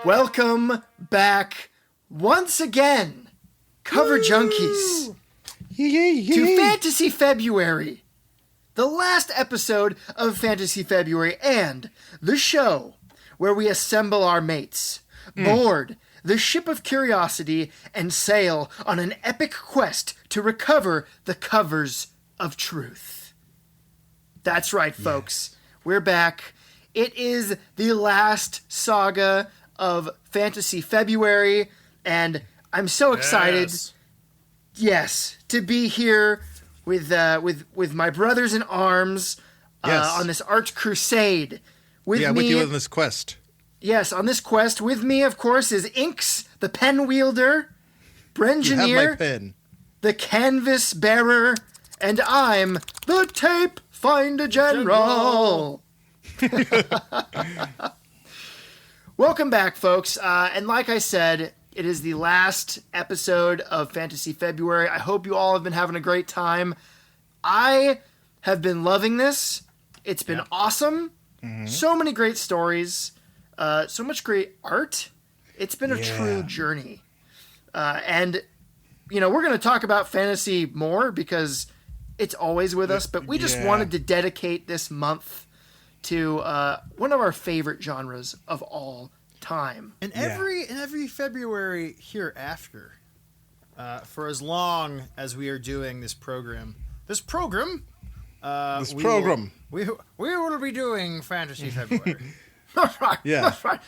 Welcome back once again, cover junkies, to Fantasy February, the last episode of Fantasy February, and the show where we assemble our mates, board the ship of curiosity, and sail on an epic quest to recover the covers of truth. That's right, folks. We're back. It is the last saga of Fantasy February, and I'm so excited, to be here with my brothers in arms on this arch crusade. With you on this quest. Yes, on this quest with me, of course, is Inks, the pen wielder, Brengineer, You have my pen. the canvas bearer, and I'm the tape finder general. Welcome back, folks. And like I said, it is the last episode of Fantasy February. I hope you all have been having a great time. I have been loving this. It's been awesome. Mm-hmm. So many great stories. So much great art. It's been a true journey. And, we're going to talk about fantasy more because it's always with us, but we just wanted to dedicate this month to one of our favorite genres of all time. And every February hereafter, for as long as we are doing this program, we will be doing Fantasy February. That's right. Yeah. That's right.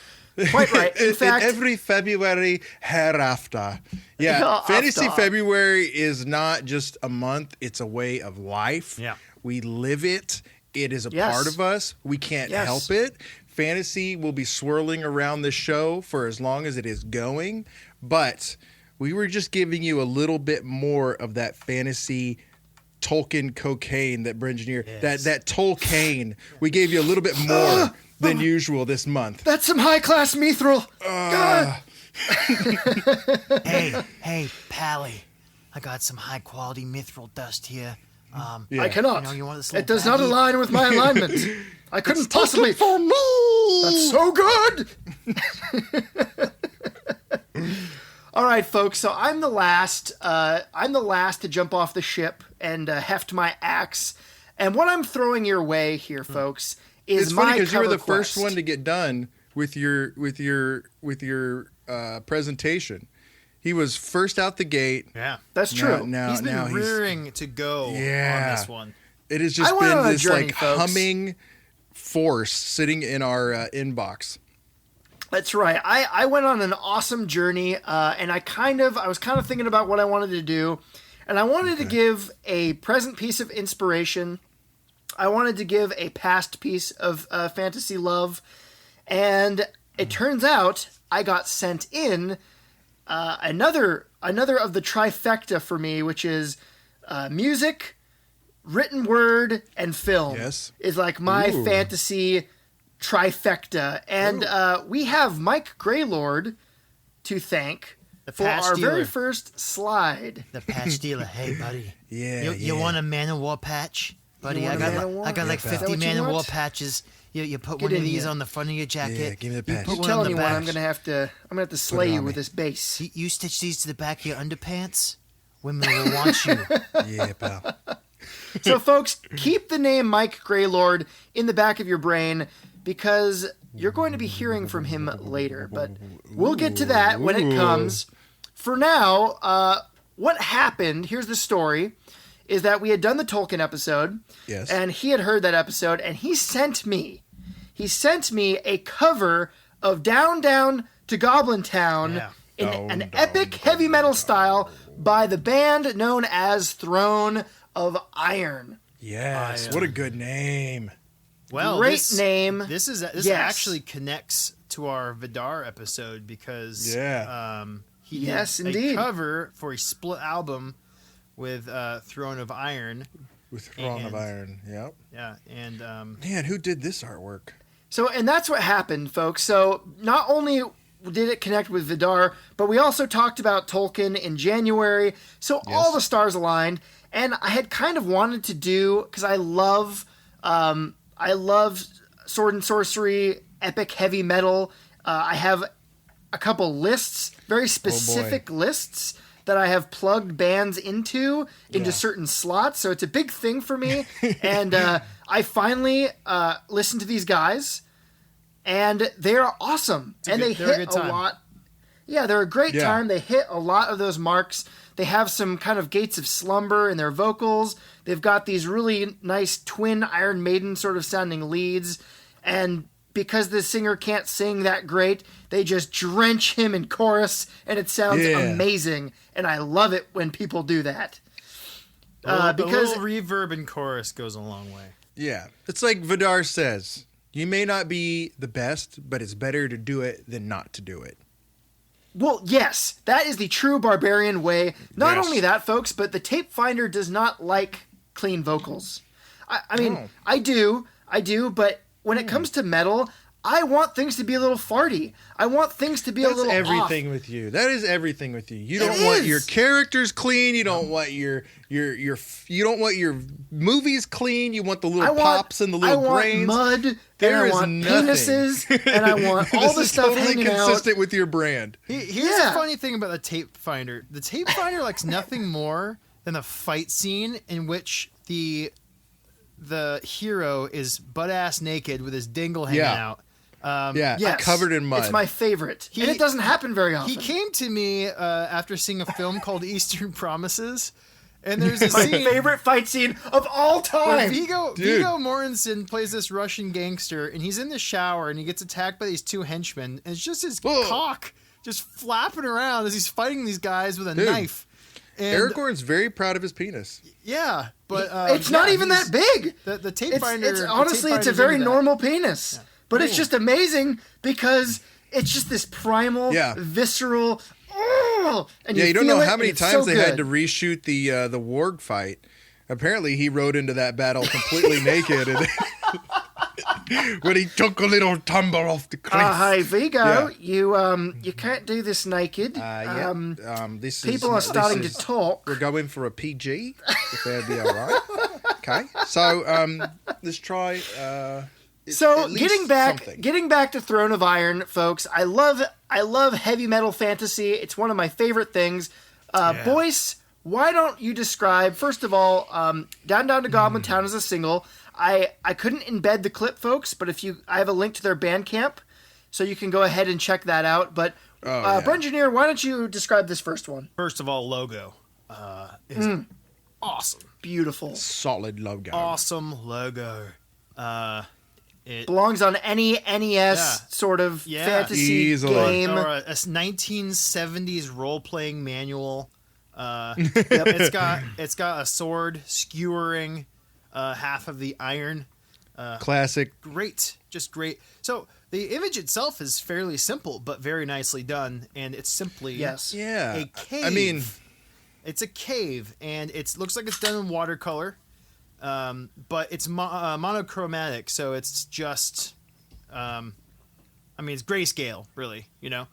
Quite right. In fact, every February hereafter. Fantasy February is not just a month, it's a way of life. Yeah. We live it. It is a part of us. We can't help it. Fantasy will be swirling around this show for as long as it is going, but we were just giving you a little bit more of that fantasy Tolkien cocaine that Brengineer, that Tolkien. We gave you a little bit more than usual this month. That's some high-class mithril. Hey, Pally. I got some high-quality mithril dust here. I cannot. You want this it does not align with my alignment. I couldn't possibly. For me. That's so good. All right, folks. So I'm the last. I'm the last to jump off the ship and heft my axe. And what I'm throwing your way here, folks, is it's my funny because you were the quest. first one to get done with your presentation. He was first out the gate. Yeah, that's true. He's been rearing to go on this one. It has just been this humming force sitting in our inbox. That's right. I went on an awesome journey, and I was kind of thinking about what I wanted to do, and I wanted to give a present piece of inspiration. I wanted to give a past piece of fantasy love, and it turns out I got sent in another of the trifecta for me, which is music, written word, and film. Yes. Is like my fantasy trifecta. And we have Mike Greylord to thank for our very first slide. The patch dealer. Hey, buddy. You Yeah. want a Man of War patch? Buddy, I got like 50 Man of War patches. You put one of these on the front of your jacket. Yeah, give me the patch. You're telling me what I'm gonna have to slay you with this base. You stitch these to the back of your underpants. Women will want you. Yeah, pal. So, folks, keep the name Mike Greylord in the back of your brain because you're going to be hearing from him later. But we'll get to that when it comes. For now, what happened? Here's the story. Is that we had done the Tolkien episode, and he had heard that episode, and he sent me a cover of Down, Down to Goblin Town in an epic heavy metal style by the band known as Throne of Iron. Yes, what a good name. Well, great name. This actually connects to our Vidar episode because he did a cover for a split album with Throne of Iron. With Throne of Iron, yep. Yeah, and... man, who did this artwork? So, and that's what happened, folks. So, not only did it connect with Vidar, but we also talked about Tolkien in January. So, all the stars aligned. And I had kind of wanted to do, because I love sword and sorcery, epic heavy metal. I have a couple lists, very specific lists that I have plugged bands into certain slots. So it's a big thing for me. And I finally listened to these guys, and they are awesome. They hit a lot. Yeah, they're a great time. They hit a lot of those marks. They have some kind of Gates of Slumber in their vocals. They've got these really nice twin Iron Maiden sort of sounding leads. And because the singer can't sing that great, they just drench him in chorus, and it sounds amazing. And I love it when people do that. Because a little reverb in chorus goes a long way. Yeah. It's like Vidar says, you may not be the best, but it's better to do it than not to do it. Well, yes, that is the true barbarian way. Not only that, folks, but the tape finder does not like clean vocals. I mean, I do, but when it comes to metal, I want things to be a little farty. I want things to be a little off. That's everything with you. That is everything with you. You don't want your characters clean. You don't want your you don't want your movies clean. You want the little pops and the little brains. I want mud. I want penises, and I want all the stuff totally hanging out. Consistent with your brand. Here's the funny thing about the tape finder. The tape finder likes nothing more than the fight scene in which the hero is butt-ass naked with his dingle hanging out. Covered in mud. It's my favorite. And it doesn't happen very often. He came to me after seeing a film called Eastern Promises, and there's a my scene... favorite fight scene of all time! Viggo Mortensen plays this Russian gangster, and he's in the shower, and he gets attacked by these two henchmen, and it's just his cock just flapping around as he's fighting these guys with a knife. And Aragorn's very proud of his penis. Yeah, but... it's not even that big! The tape finder... Honestly, it's a very normal penis. Yeah. But it's just amazing because it's just this primal, visceral. And you don't know how many times they had to reshoot the Warg fight. Apparently, he rode into that battle completely naked, and when he took a little tumble off the cliff. Hey Viggo, you can't do this naked. People are starting to talk. We're going for a PG, if that'd be all right. Okay, so let's try. So getting back to Throne of Iron, folks, I love heavy metal fantasy. It's one of my favorite things. Boyce, why don't you describe, first of all, Down to Goblin Town as a single. I couldn't embed the clip, folks, but I have a link to their Bandcamp, so you can go ahead and check that out. But Brengineer, why don't you describe this first one? First of all, logo is awesome, beautiful, solid logo, awesome logo. It belongs on any NES sort of fantasy game. Or a 1970s role-playing manual. It's got a sword skewering half of the iron. Classic. Great. Just great. So the image itself is fairly simple, but very nicely done. And it's simply a cave. I mean... It's a cave, and it looks like it's done in watercolor. But it's monochromatic, so it's just, it's grayscale, really, you know?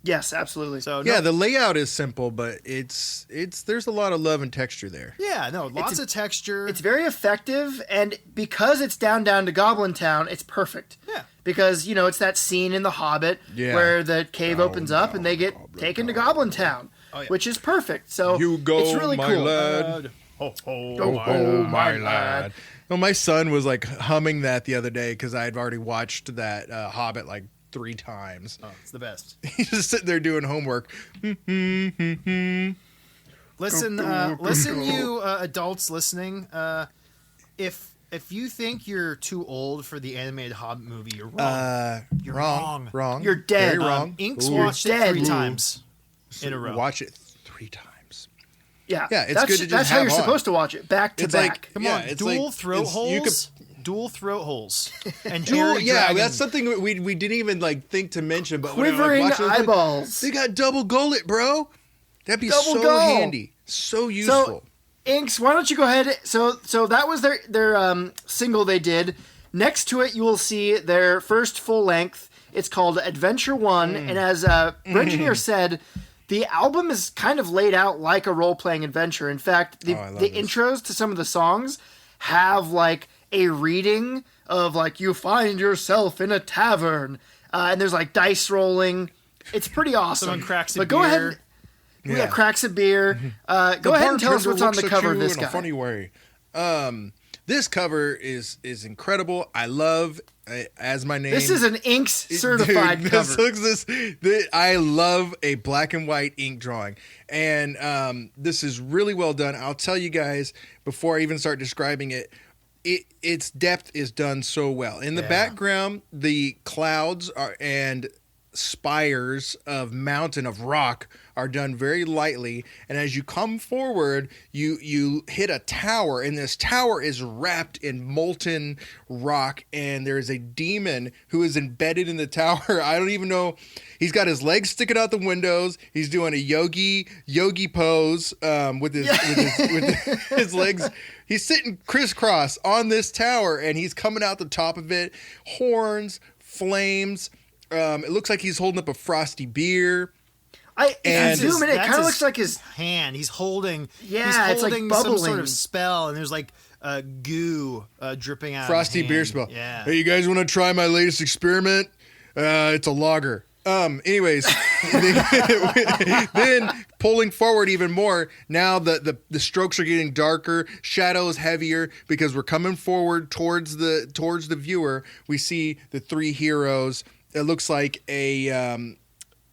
Yes, absolutely. So the layout is simple, but there's a lot of love and texture there. Yeah, lots of texture. It's very effective, and because it's down to Goblin Town, it's perfect. Yeah. Because, it's that scene in The Hobbit where the cave opens up and they get taken to Goblin Town, which is perfect. So it's really cool. Lad. Oh, my lad. Well, my son was like humming that the other day because I had already watched that Hobbit like 3 times. Oh, it's the best. He's just sitting there doing homework. Listen, you adults listening. If you think you're too old for the animated Hobbit movie, you're wrong. You're wrong. You're dead. Very wrong. Inks watched it 3 times in a row. Watch it 3 times. Yeah, it's good to just that's how you're supposed to watch it, back to back. Come on, dual throat holes, and that's something we didn't even like think to mention. But quivering eyeballs. They got double gullet, bro. That'd be so handy, so useful. So, Inks, why don't you go ahead? So that was their single they did. Next to it, you will see their first full length. It's called Adventure 1, and as Brengineer said, the album is kind of laid out like a role-playing adventure. In fact, the intros to some of the songs have like a reading of like, you find yourself in a tavern, and there's like dice rolling, It's pretty awesome. Someone cracks a but beer. Go ahead. Yeah, cracks a beer. Go ahead and tell us what's on the cover of this guy. In a funny way. This cover is incredible. I love, as my name. This is an Inks certified cover. I love a black and white ink drawing, and this is really well done. I'll tell you guys before I even start describing it. Its depth is done so well. In the background, the clouds and spires of mountain of rock are done very lightly, and as you come forward you hit a tower, and this tower is wrapped in molten rock, and there's a demon who is embedded in the tower. I don't even know, he's got his legs sticking out the windows, he's doing a yogi pose with his legs. He's sitting crisscross on this tower, and he's coming out the top of it, horns, flames. It looks like he's holding up a frosty beer. If you zoom in, it kind of looks like his hand. He's holding. Yeah, he's holding it's like bubbling. some sort of spell, and there's like goo dripping out. Frosty of the beer hand. spell. Yeah. Hey, you guys want to try my latest experiment? It's a lager. Anyways, then pulling forward even more, now the strokes are getting darker, shadows heavier, because we're coming forward towards the viewer. We see the three heroes. It looks like a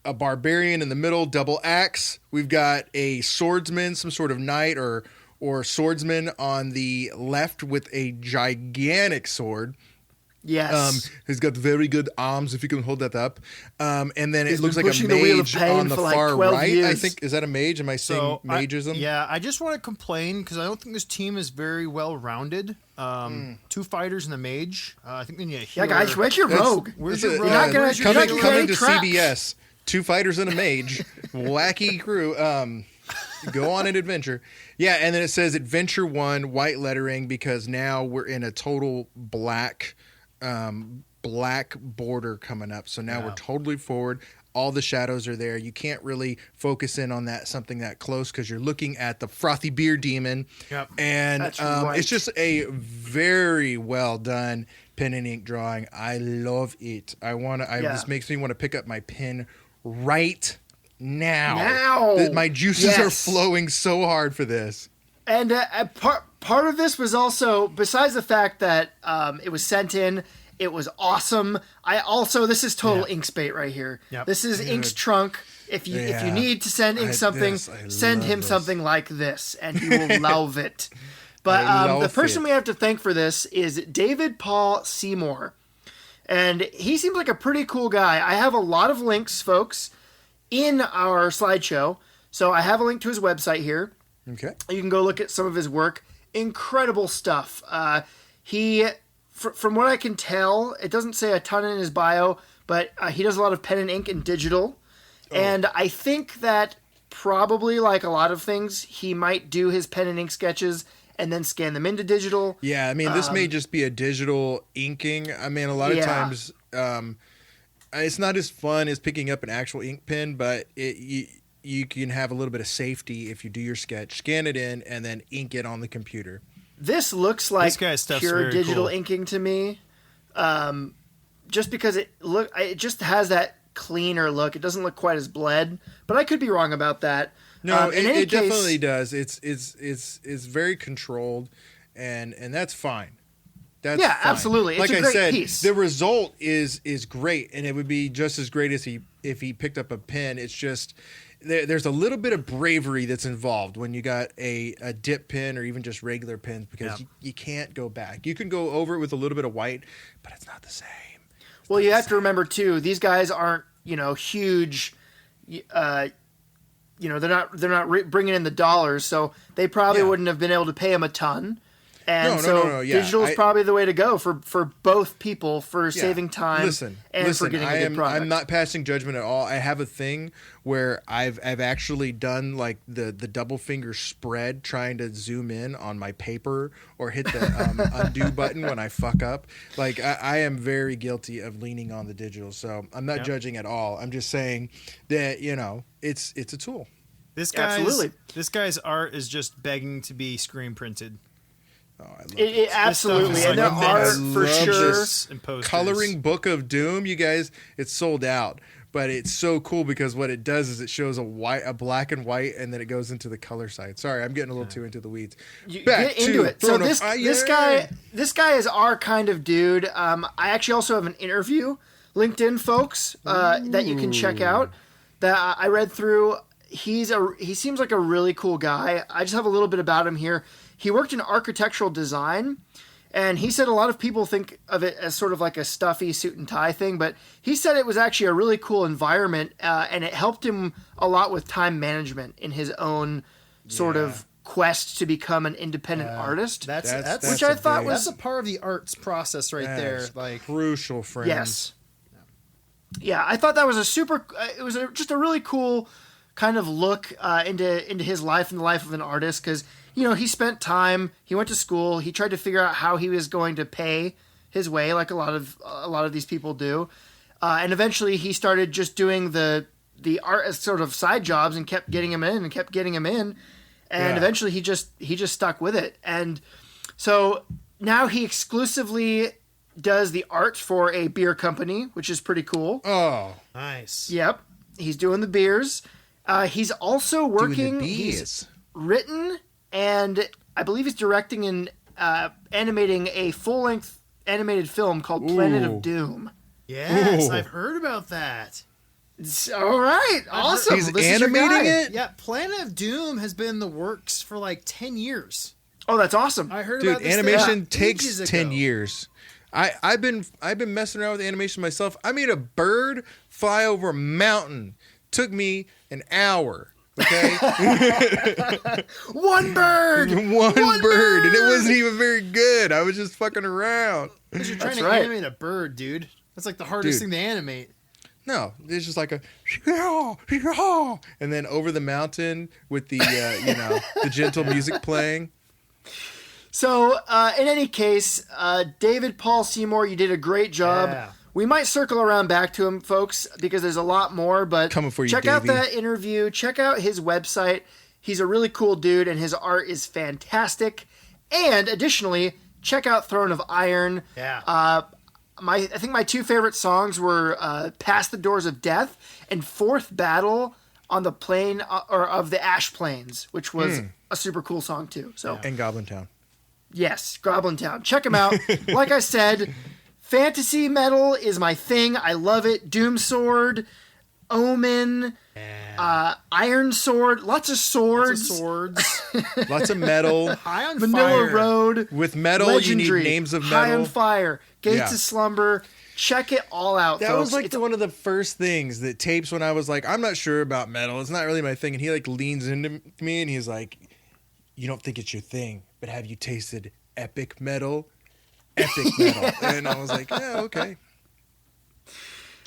barbarian in the middle, double axe. We've got a swordsman, some sort of knight or swordsman on the left with a gigantic sword. Yes. He's got very good arms, if you can hold that up. And then He's it looks been like a pushing the wheel of mage pain on the for like far 12 right. years. I think, is that a mage? Am I saying mageism? I just want to complain because I don't think this team is very well rounded. Two fighters and a mage. I think we need a hero. Yeah, guys, where's your rogue? Where's your rogue? You're not gonna coming to track. CBS. Two fighters and a mage. Wacky crew. Go on an adventure. Yeah, and then it says Adventure 1, white lettering, because now we're in a total black border coming up. So now we're totally forward. All the shadows are there. You can't really focus in on something that close because you're looking at the frothy beer demon. Yep. And right. It's just a very well done pen and ink drawing. I love it. This makes me want to pick up my pen right now. My juices are flowing so hard for this. And part of this was also, besides the fact that it was sent in, it was awesome. This is total Inksbait right here. Yep. This is Ink's trunk. If you need to send Ink something, send him something like this, and he will love it. But the person we have to thank for this is David Paul Seymour. And he seems like a pretty cool guy. I have a lot of links, folks, in our slideshow. So I have a link to his website here. Okay. You can go look at some of his work. Incredible stuff. From what I can tell, it doesn't say a ton in his bio, but he does a lot of pen and ink and digital. Oh. And I think that probably, like a lot of things, he might do his pen and ink sketches and then scan them into digital. Yeah, I mean, this may just be a digital inking. I mean, a lot of times it's not as fun as picking up an actual ink pen, but you can have a little bit of safety if you do your sketch, scan it in, and then ink it on the computer. This looks like pure digital inking to me, just because it just has that cleaner look. It doesn't look quite as bled, but I could be wrong about that. No, it definitely does. It's very controlled, and that's fine. That's fine. Absolutely. It's like a great I said, piece. the result is great, and it would be just as great as if he picked up a pen. It's just there's a little bit of bravery that's involved when you got a dip pen or even just regular pens, because you can't go back. You can go over it with a little bit of white, but it's not the same. Well, you have to remember too, these guys aren't huge. They're not bringing in the dollars, so they probably wouldn't have been able to pay him a ton. And digital is probably the way to go for both people, for saving time and for getting a good product. I'm not passing judgment at all. I have a thing where I've actually done like the double finger spread, trying to zoom in on my paper or hit the undo button when I fuck up. Like I am very guilty of leaning on the digital, so I'm not judging at all. I'm just saying that it's a tool. This guy's art is just begging to be screen printed. Oh, I love It absolutely, and there are for sure coloring book of doom. You guys, it's sold out, but it's so cool because what it does is it shows a black and white, and then it goes into the color side. Sorry, I'm getting a little too into the weeds. Get into it. So this guy is our kind of dude. I actually also have an interview, LinkedIn folks, that you can check out. That I read through. He seems like a really cool guy. I just have a little bit about him here. He worked in architectural design, and he said a lot of people think of it as sort of like a stuffy suit and tie thing, but he said it was actually a really cool environment, and it helped him a lot with time management in his own sort of quest to become an independent artist. That's which I thought was a part of the arts process right there. Like crucial, friends. Yes. Yeah, I thought that was just a really cool kind of look into his life and the life of an artist, because he spent time, he went to school, he tried to figure out how he was going to pay his way, like a lot of these people do, and eventually he started just doing the art as sort of side jobs and kept getting him in, and eventually he just stuck with it, and so now he exclusively does the art for a beer company, which is pretty cool. Oh, nice. Yep, he's doing the beers. He's also working. He's written, and I believe he's directing and animating a full-length animated film called Planet of Doom. Yes, I've heard about that. All right, awesome. He's animating it? Yeah, Planet of Doom has been in the works for like 10 years. Oh, that's awesome. I heard about this animation takes 10 years. I've been messing around with animation myself. I made a bird fly over a mountain. Took me an hour. Okay, one bird, one bird, and it wasn't even very good. I was just fucking around. Because you're trying to animate a bird, dude. That's like the hardest thing to animate. No, it's just like a, and then over the mountain with the the gentle music playing. So, in any case, David Paul Seymour, you did a great job. Yeah. We might circle around back to him, folks, because there's a lot more, but coming for you, check out that interview. Check out his website. He's a really cool dude, and his art is fantastic. And additionally, check out Throne of Iron. Yeah. I think my two favorite songs were Past the Doors of Death and Fourth Battle on the Plain or of the Ash Plains, which was a super cool song too. So and Goblin Town. Yes, Goblin Town. Check them out. Like I said, fantasy metal is my thing. I love it. Doom Sword, Omen, Iron Sword, lots of swords. Lots of metal. High on Vanilla Fire. Road. With metal, Legendary, you need names of metal. High on Fire, Gates of Slumber. Check it all out, that folks. was like one of the first things that tapes when I was like, I'm not sure about metal. It's not really my thing. And he like leans into me and he's like, you don't think it's your thing, but have you tasted epic metal? Epic metal. And I was like, yeah, okay.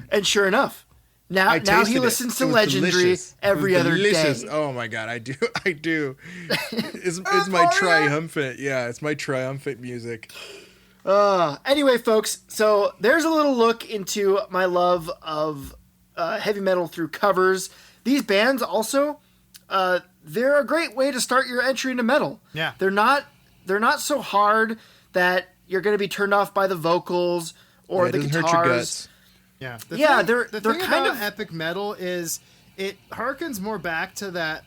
And sure enough, now he listens to Legendary every other day. Oh my God, I do. It's my triumphant. Yeah, it's my triumphant music. Anyway, folks, so there's a little look into my love of heavy metal through covers. These bands also, they're a great way to start your entry into metal. Yeah. They're not so hard that you're going to be turned off by the vocals or the guitars. Hurt your guts. Yeah. The thing kind about of epic metal is it harkens more back to that,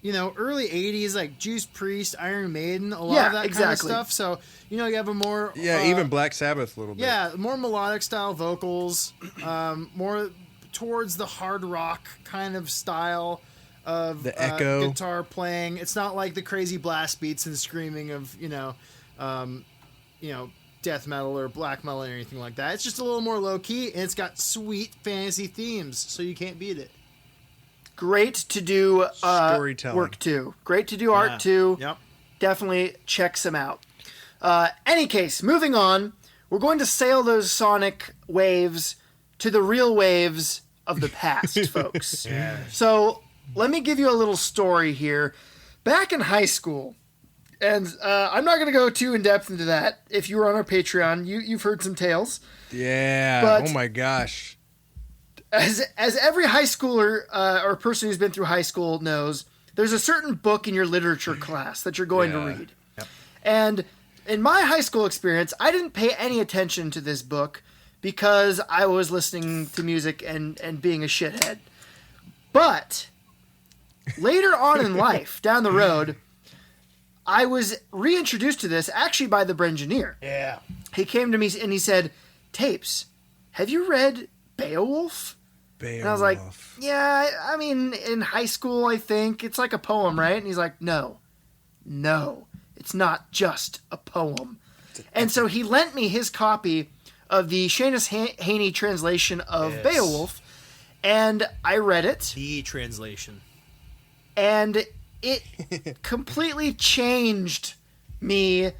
early 80s, like Judas Priest, Iron Maiden, a lot of that kind of stuff. So, you have a more... even Black Sabbath a little bit. Yeah, more melodic style vocals, more towards the hard rock kind of style of the echo guitar playing. It's not like the crazy blast beats and screaming of, death metal or black metal or anything like that. It's just a little more low key, and it's got sweet fantasy themes, so you can't beat it. Great to do storytelling work too. Great to do art too. Yep. Definitely check some out. Any case, moving on, we're going to sail those sonic waves to the real waves of the past, folks. Yes. So let me give you a little story here. Back in high school, and I'm not going to go too in depth into that. If you were on our Patreon, you've heard some tales. Yeah. But oh my gosh. As every high schooler or person who's been through high school knows, there's a certain book in your literature class that you're going to read. And in my high school experience, I didn't pay any attention to this book because I was listening to music and being a shithead. But later on in life, down the road, I was reintroduced to this actually by the Brengineer. Yeah. He came to me and he said, Tapes, have you read Beowulf? And I was like, yeah, I mean, in high school, I think. It's like a poem, right? And he's like, no, it's not just a poem. And so he lent me his copy of the Seamus Heaney translation of Beowulf, and I read it. The translation. And it completely changed me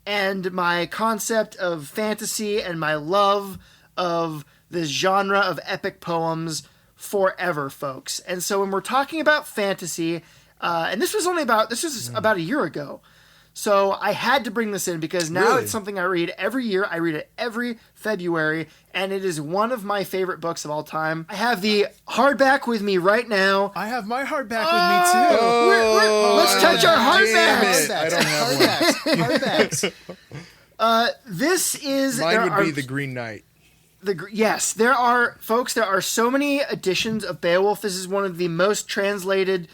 and my concept of fantasy and my love of this genre of epic poems forever, folks. And so when we're talking about fantasy, and this was about a year ago, so I had to bring this in because now it's something I read every year. I read it every February, and it is one of my favorite books of all time. I have the hardback with me right now. I have my hardback with me too. Let's touch our hardbacks. I don't have hardbacks. This is... Mine would be The Green Knight. Yes, there are so many editions of Beowulf. This is one of the most translated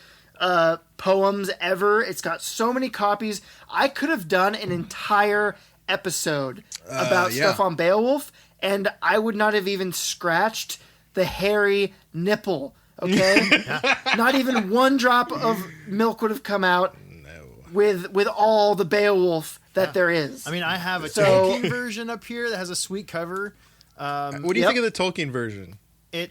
poems ever. It's got so many copies. I could have done an entire episode about stuff on Beowulf, and I would not have even scratched the hairy nipple, okay? Not even one drop of milk would have come out with all the Beowulf that there is. I mean, I have a Tolkien version up here that has a sweet cover. What do you think of the Tolkien version?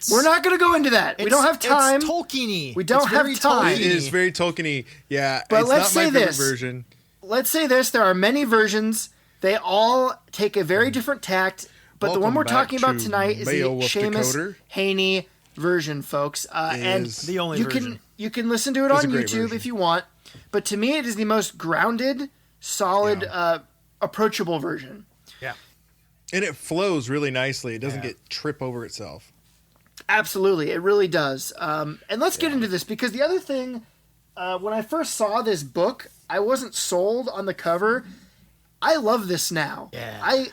We're not going to go into that. We don't have time. It's Tolkien-y. We don't have time. It is very Tolkien-y. Yeah, but it's let's not my say favorite this. version. Let's say this. There are many versions. They all take a very different tact. But the one we're talking about tonight is the Seamus Heaney version, folks. And the only version. You can listen to it on YouTube if you want. But to me, it is the most grounded, solid, approachable version. Yeah. And it flows really nicely. It doesn't trip over itself. Absolutely. It really does. And let's get into this, because the other thing, when I first saw this book, I wasn't sold on the cover. I love this now. Yeah.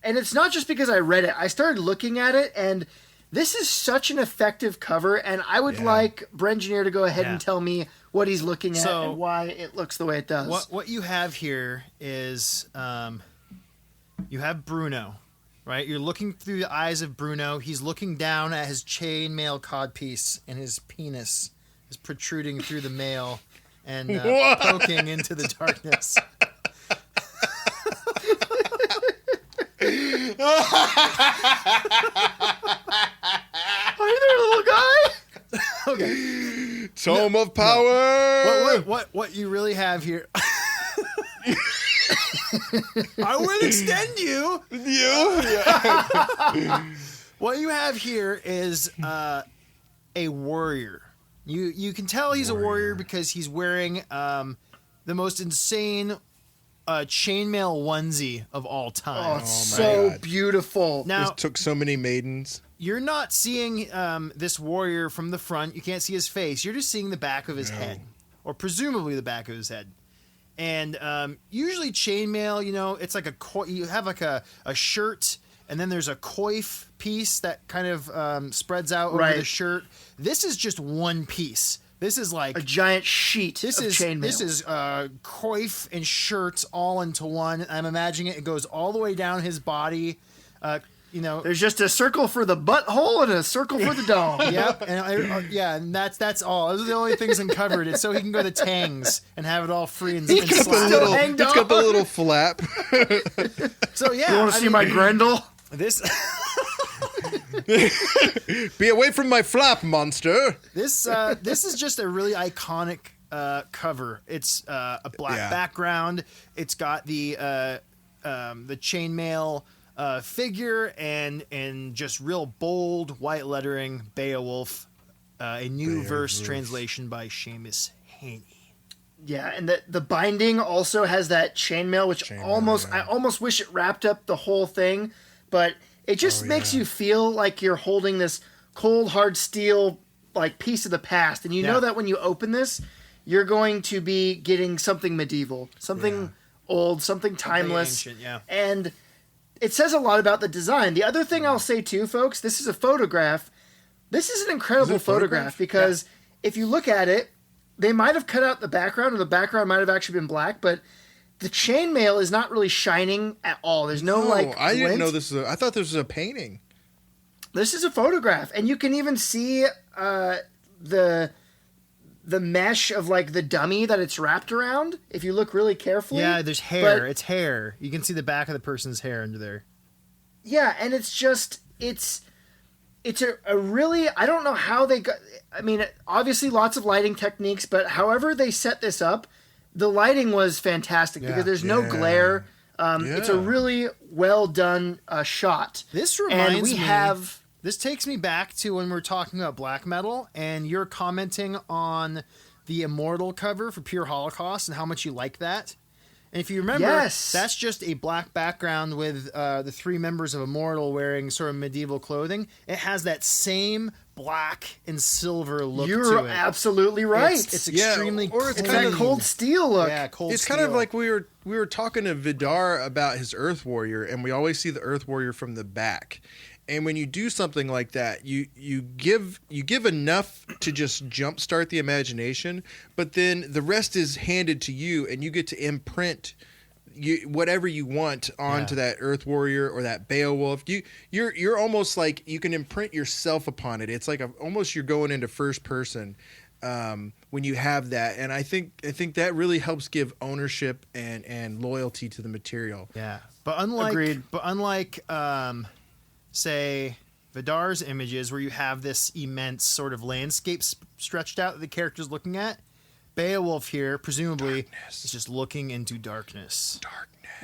And it's not just because I read it. I started looking at it, and this is such an effective cover, and I would like Brengineer to go ahead and tell me what he's looking at and why it looks the way it does. What you have here is you have Bruno, right? You're looking through the eyes of Bruno. He's looking down at his chainmail codpiece, and his penis is protruding through the mail and poking into the darkness. Are you there, little guy? Okay. Tome of Power! What you really have here... I will extend you. What you have here is a warrior. You can tell he's a warrior because he's wearing the most insane chainmail onesie of all time. Oh, it's so beautiful. Now, this took so many maidens. You're not seeing this warrior from the front. You can't see his face. You're just seeing the back of his head, or presumably the back of his head. And usually chainmail, it's like you have like a shirt, and then there's a coif piece that kind of spreads out over the shirt. This is just one piece. This is like a giant sheet of chainmail. This is coif and shirts all into one. I'm imagining it goes all the way down his body. There's just a circle for the butthole and a circle for the dong. Yep, and that's all. Those are the only things uncovered. It's so he can go to Tangs and have it all free and slap. It's got the little flap. So you want to see my Grendel? This. Be away from my flap, monster. This is just a really iconic cover. It's a black background. It's got the chainmail figure and just real bold white lettering. Beowulf, a new verse translation by Seamus Heaney. Yeah, and the binding also has that chainmail, which I almost wish it wrapped up the whole thing, but it just makes you feel like you're holding this cold, hard steel like piece of the past, and you know that when you open this, you're going to be getting something medieval, something old, something timeless. Something ancient, yeah. And it says a lot about the design. The other thing I'll say too, folks, this is a photograph. This is an incredible photograph because if you look at it, they might have cut out the background, or the background might have actually been black, but the chainmail is not really shining at all. There's no I didn't glint. know this was I thought this was a painting. This is a photograph, and you can even see the mesh of like the dummy that it's wrapped around if you look really carefully. Yeah, there's hair. It's hair. You can see the back of the person's hair under there. Yeah, and it's a really, I don't know how they got, I mean, obviously lots of lighting techniques, but however they set this up, the lighting was fantastic because there's no glare. It's a really well done shot. This reminds me. This takes me back to when we were talking about black metal, and you're commenting on the Immortal cover for Pure Holocaust and how much you like that. And if you remember, that's just a black background with the three members of Immortal wearing sort of medieval clothing. It has that same black and silver look to it. You're absolutely right. It's extremely or it's it's kind that of cold steel look. Yeah, cold It's steel. kind of like we were talking to Vidar about his Earth Warrior, and we always see the Earth Warrior from the back. And when you do something like that, you give enough to just jumpstart the imagination, but then the rest is handed to you, and you get to imprint whatever you want onto that Earth Warrior or that Beowulf. You're almost like you can imprint yourself upon it. It's like almost you're going into first person when you have that, and I think that really helps give ownership and loyalty to the material. Yeah, but unlike say Vidar's images where you have this immense sort of landscape stretched out that the character's looking at, Beowulf here presumably is just looking into darkness.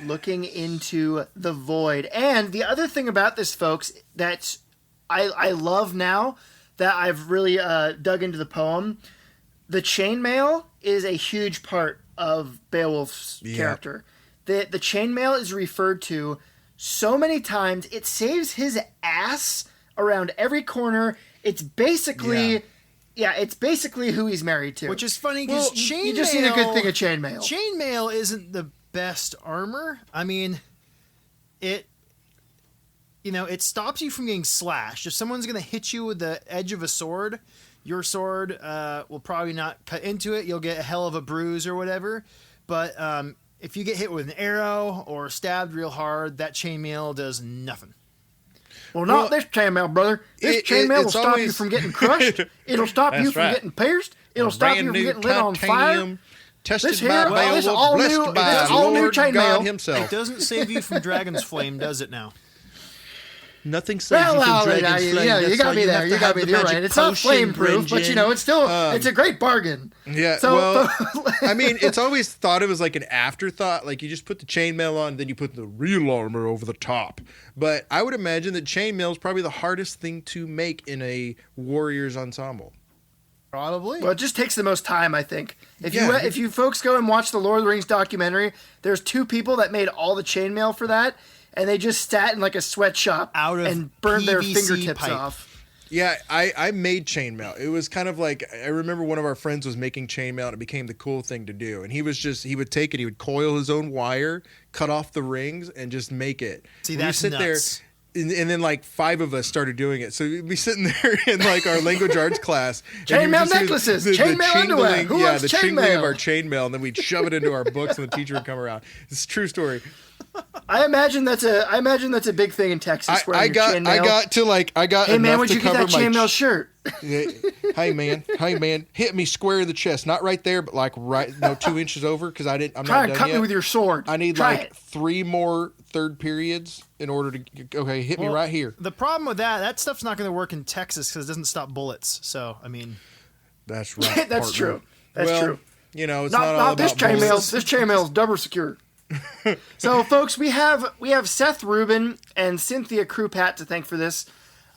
Looking into the void. And the other thing about this, folks, that I love now that I've really dug into the poem, the chainmail is a huge part of Beowulf's character. The chainmail is referred to so many times, it saves his ass around every corner. It's basically, it's basically who he's married to. Which is funny because chainmail, you just need a good thing of chainmail. Chainmail isn't the best armor. I mean, it stops you from getting slashed. If someone's going to hit you with the edge of a sword, your sword will probably not cut into it. You'll get a hell of a bruise or whatever. But if you get hit with an arrow or stabbed real hard, that chainmail does nothing. Well, not this chainmail, brother. This chainmail will stop you from getting crushed. It'll stop you from getting pierced. It'll stop you from getting lit on fire. Tested by Beowulf, blessed by the Lord God himself. It doesn't save you from Dragon's Flame, does it now? Nothing saves you from Dragon's Flame. Yeah, you got me there. You got me there. Right. It's not flame-proof, but it's still it's a great bargain. Yeah. So, I mean, it's always thought it was like an afterthought. Like you just put the chainmail on, then you put the real armor over the top. But I would imagine that chainmail is probably the hardest thing to make in a warrior's ensemble. Probably. Well, it just takes the most time, I think. If you folks go and watch the Lord of the Rings documentary, there's 2 people that made all the chainmail for that. And they just sat in like a sweatshop and burned their fingertips off. Yeah, I made chainmail. It was kind of like, I remember one of our friends was making chainmail and it became the cool thing to do. And he would take it, he would coil his own wire, cut off the rings, and just make it. See, that's nuts. And then like 5 of us started doing it. So we'd be sitting there in like our language arts class. Chainmail necklaces, chainmail underwear. Who wants the chainmail? tingling of our chainmail, and then we'd shove it into our books, and the teacher would come around. It's a true story. I imagine that's a big thing in Texas. I got hey man, where'd you get that chainmail shirt? Hey man, hit me square in the chest, not right there, but like 2 inches over, because I'm not done Try and cut yet. me with your sword. I need 3 more third periods in order to hit me right here. The problem with that stuff's not going to work in Texas because it doesn't stop bullets. So I mean, that's right. That's true. That's true. It's not all about this chainmail. bullets. This chainmail is double secure. So, folks, we have Seth Rubin and Cynthia Krupat to thank for this.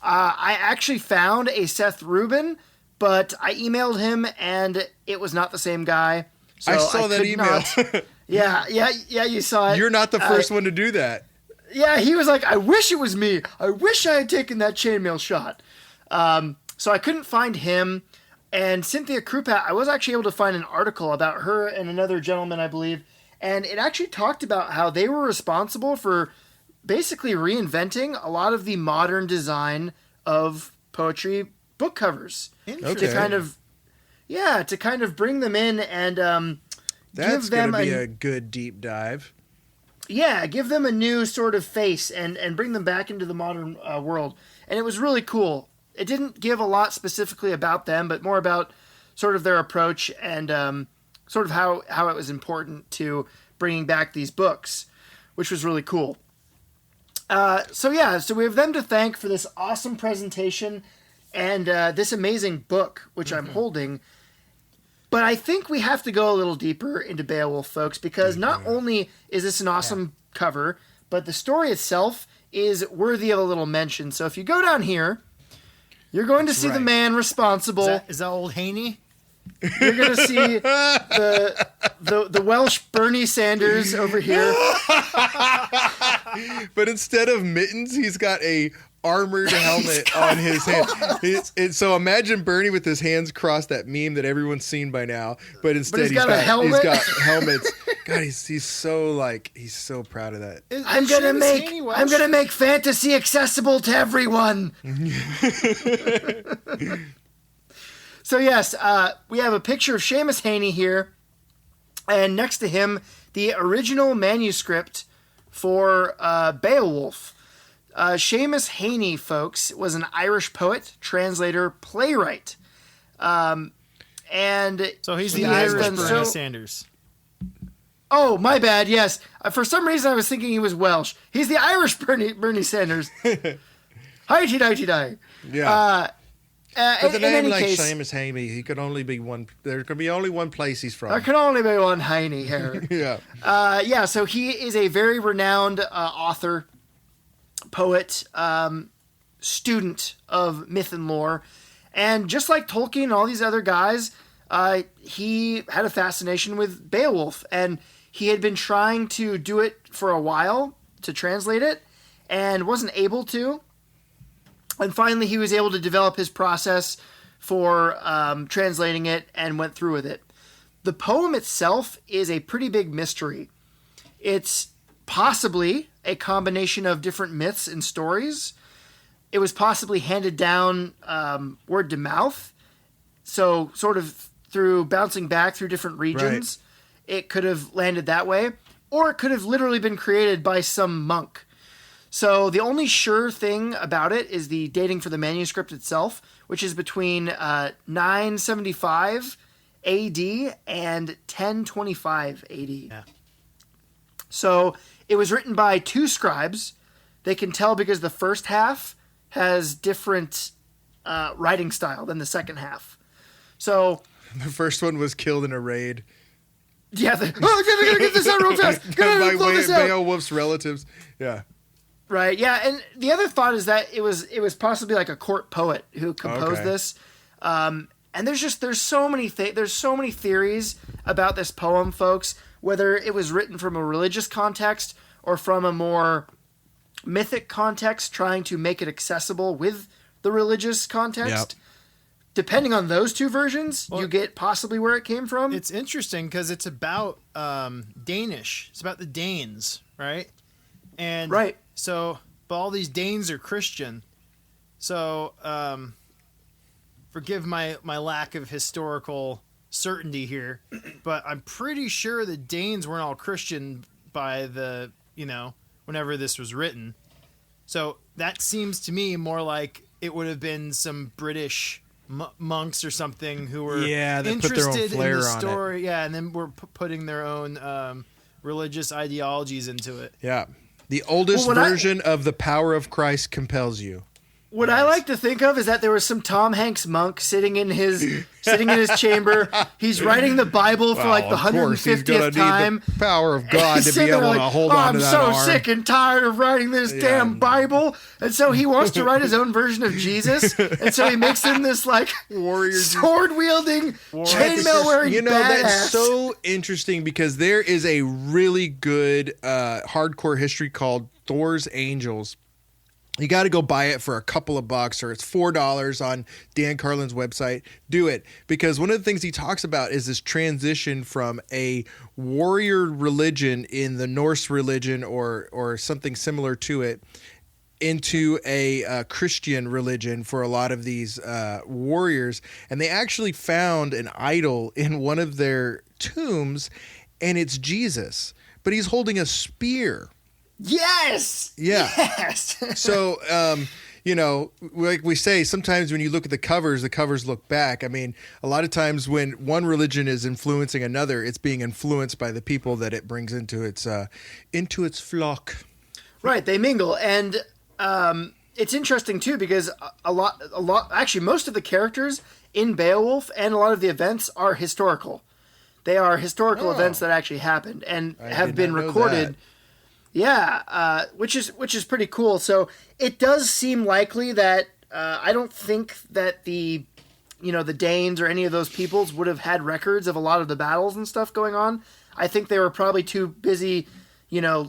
I actually found a Seth Rubin, but I emailed him and it was not the same guy. So I saw that email. Yeah, you saw it. You're not the first one to do that. Yeah, he was like, I wish it was me. I wish I had taken that chainmail shot. So I couldn't find him. And Cynthia Krupat, I was actually able to find an article about her and another gentleman, I believe. And it actually talked about how they were responsible for basically reinventing a lot of the modern design of poetry book covers. Interesting. To kind of bring them in and that's going to be a good deep dive. Yeah, give them a new sort of face and bring them back into the modern world. And it was really cool. It didn't give a lot specifically about them, but more about sort of their approach and sort of how it was important to bringing back these books, which was really cool. So we have them to thank for this awesome presentation and this amazing book, which I'm holding. But I think we have to go a little deeper into Beowulf, folks, because not only is this an awesome cover, but the story itself is worthy of a little mention. So if you go down here, you're going to see the man responsible. Is that old Haney? You're going to see the Welsh Bernie Sanders over here. But instead of mittens, he's got a armored helmet on his hand. So imagine Bernie with his hands crossed, that meme that everyone's seen by now. But instead he's got helmets. God, he's so proud of that. I'm gonna make fantasy accessible to everyone. So yes, we have a picture of Seamus Heaney here, and next to him, the original manuscript for Beowulf. Seamus Heaney, folks, was an Irish poet, translator, playwright. And so he's the Irish Bernie Sanders. Oh, my bad, yes. For some reason, I was thinking he was Welsh. He's the Irish Bernie Sanders. Hi-ti-di-ti-di. Yeah. But the name like case, Seamus Heaney, he could only be one. There could be only one place he's from. There can only be one Heaney here. Yeah. So he is a very renowned author, poet, student of myth and lore. And just like Tolkien and all these other guys, he had a fascination with Beowulf. And he had been trying to do it for a while, to translate it, and wasn't able to. And finally, he was able to develop his process for translating it and went through with it. The poem itself is a pretty big mystery. It's possibly a combination of different myths and stories. It was possibly handed down word to mouth. So sort of through bouncing back through different regions, it could have landed that way. Or it could have literally been created by some monk. So the only sure thing about it is the dating for the manuscript itself, which is between 975 AD and 1025 AD. Yeah. So it was written by two scribes. They can tell because the first half has different writing style than the second half. So the first one was killed in a raid. Yeah. I gotta get this out real fast. Gotta blow this out. Beowulf's relatives. Yeah. Right, yeah, and the other thought is that it was possibly like a court poet who composed this, and there's so many theories about this poem, folks. Whether it was written from a religious context or from a more mythic context, trying to make it accessible with the religious context. Yep. Depending on those two versions, you get possibly where it came from. It's interesting because it's about Danish. It's about the Danes, right? And right. So, but all these Danes are Christian. So, forgive my lack of historical certainty here, but I'm pretty sure the Danes weren't all Christian by the, whenever this was written. So that seems to me more like it would have been some British monks or something who were interested in the story. Yeah, and then were putting their own religious ideologies into it. Yeah. The oldest version of The Power of Christ Compels You. What I like to think of is that there was some Tom Hanks monk sitting in his chamber. He's writing the Bible for like the 150th time. The power of God to be able to hold on to that arm. I'm so sick and tired of writing this damn Bible. And so he wants to write his own version of Jesus. And so he makes him this like warrior, sword wielding, chainmail wearing badass. That's so interesting because there is a really good hardcore history called Thor's Angels, You got to go buy it for a couple of bucks, or it's $4 on Dan Carlin's website. Do it, because one of the things he talks about is this transition from a warrior religion in the Norse religion or something similar to it into a Christian religion for a lot of these warriors. And they actually found an idol in one of their tombs, and it's Jesus, but he's holding a spear. Yes. Yeah. Yes. So, like we say, sometimes when you look at the covers look back. I mean, a lot of times when one religion is influencing another, it's being influenced by the people that it brings into its flock. Right. They mingle. And it's interesting too, because a lot, actually most of the characters in Beowulf and a lot of the events are historical. They are historical events that actually happened and have been recorded. Yeah, which is pretty cool. So it does seem likely that I don't think that the Danes or any of those peoples would have had records of a lot of the battles and stuff going on. I think they were probably too busy,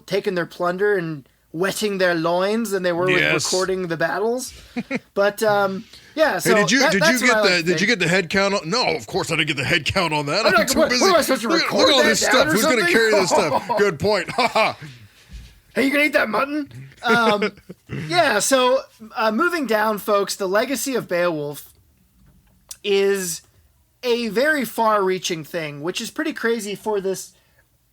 taking their plunder and wetting their loins than they were with recording the battles. But yeah. So hey, did you get the head count on? No, of course I didn't get the head count on that. I'm too busy. What am I supposed to record? Look at all this stuff. Who's going to carry this stuff? Good point. Hey, you gonna eat that mutton? Yeah, so moving down, folks, the legacy of Beowulf is a very far-reaching thing, which is pretty crazy for this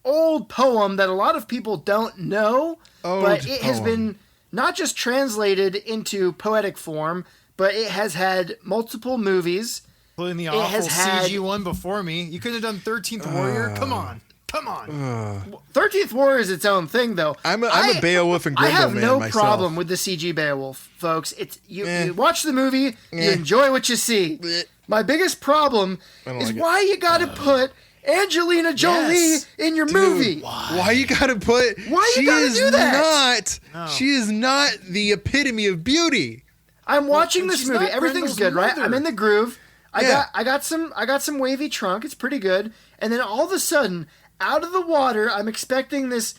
old poem that a lot of people don't know, but it has been not just translated into poetic form, but it has had multiple movies. Including the awful CG one before me. You couldn't have done 13th Warrior? Come on. 13th War is its own thing, though. I'm a Beowulf and Grendel man myself. I have no problem with the CG Beowulf, folks. It's you watch the movie, you enjoy what you see. My biggest problem is why you got to put Angelina Jolie in your movie. Why you got to put? Why you got to do that? She is not the epitome of beauty. I'm watching this movie. Everything's good, right? I'm in the groove. I got some wavy trunk. It's pretty good. And then all of a sudden, out of the water, I'm expecting this,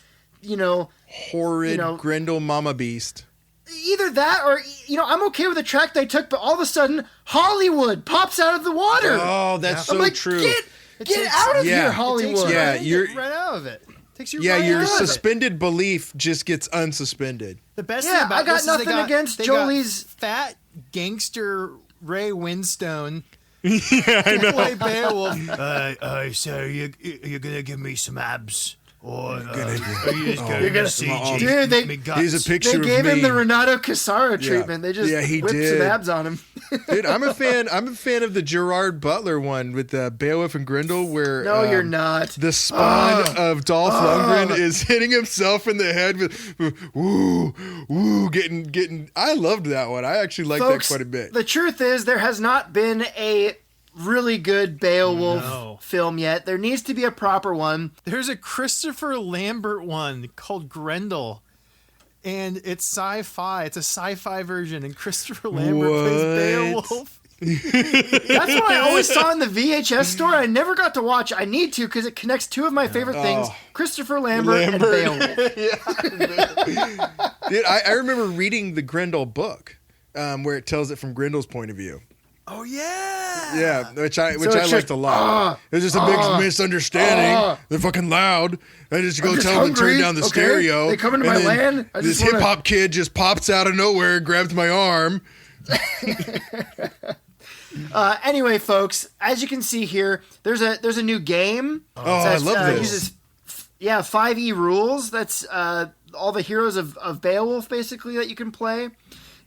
horrid Grendel mama beast. Either that or, I'm okay with the track they took, but all of a sudden, Hollywood pops out of the water. Oh, that's so true. Get out of here, Hollywood. You're right out of it. Takes you your suspended belief just gets unsuspended. The best thing about this is I got nothing against Jolie's fat gangster Ray Winstone. Yeah, I know. Play Beowulf. So you're gonna give me some abs, or are you just gonna CG? Dude, he's a picture of me. They gave him the Renato Casaro treatment. They just whipped some abs on him. Dude, I'm a fan of the Gerard Butler one with Beowulf and Grendel, where no, you're not. The spawn of Dolph Lundgren is hitting himself in the head with woo, getting. I loved that one. I actually liked that quite a bit. The truth is, there has not been a really good Beowulf film yet. There needs to be a proper one. There's a Christopher Lambert one called Grendel. And it's sci-fi. It's a sci-fi version, and Christopher Lambert plays Beowulf. That's what I always saw in the VHS store. I never got to watch. I need to, because it connects two of my favorite things: Christopher Lambert and Beowulf. Dude, I remember reading the Grendel book, where it tells it from Grendel's point of view. Oh yeah, yeah, which I liked a lot. It's just a big misunderstanding. They're fucking loud. I just go tell them to turn down the stereo. They come into my land. This hip hop kid just pops out of nowhere and grabs my arm. Anyway, folks, as you can see here, there's a new game. I love this. Uses 5e rules. That's all the heroes of Beowulf basically that you can play.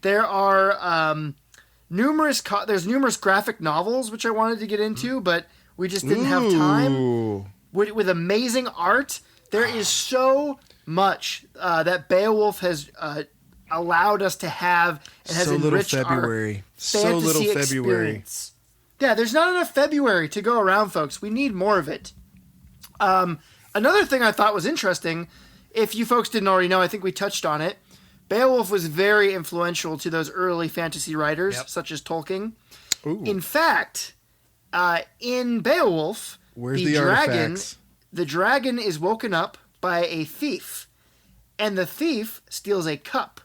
There are numerous graphic novels which I wanted to get into, but we just didn't have time. With amazing art, there is so much that Beowulf has allowed us to have and has enriched our fantasy experience. Yeah, there's not enough February to go around, folks. We need more of it. Another thing I thought was interesting, if you folks didn't already know, I think we touched on it. Beowulf was very influential to those early fantasy writers, such as Tolkien. Ooh. In fact, in Beowulf, the dragon is woken up by a thief, and the thief steals a cup.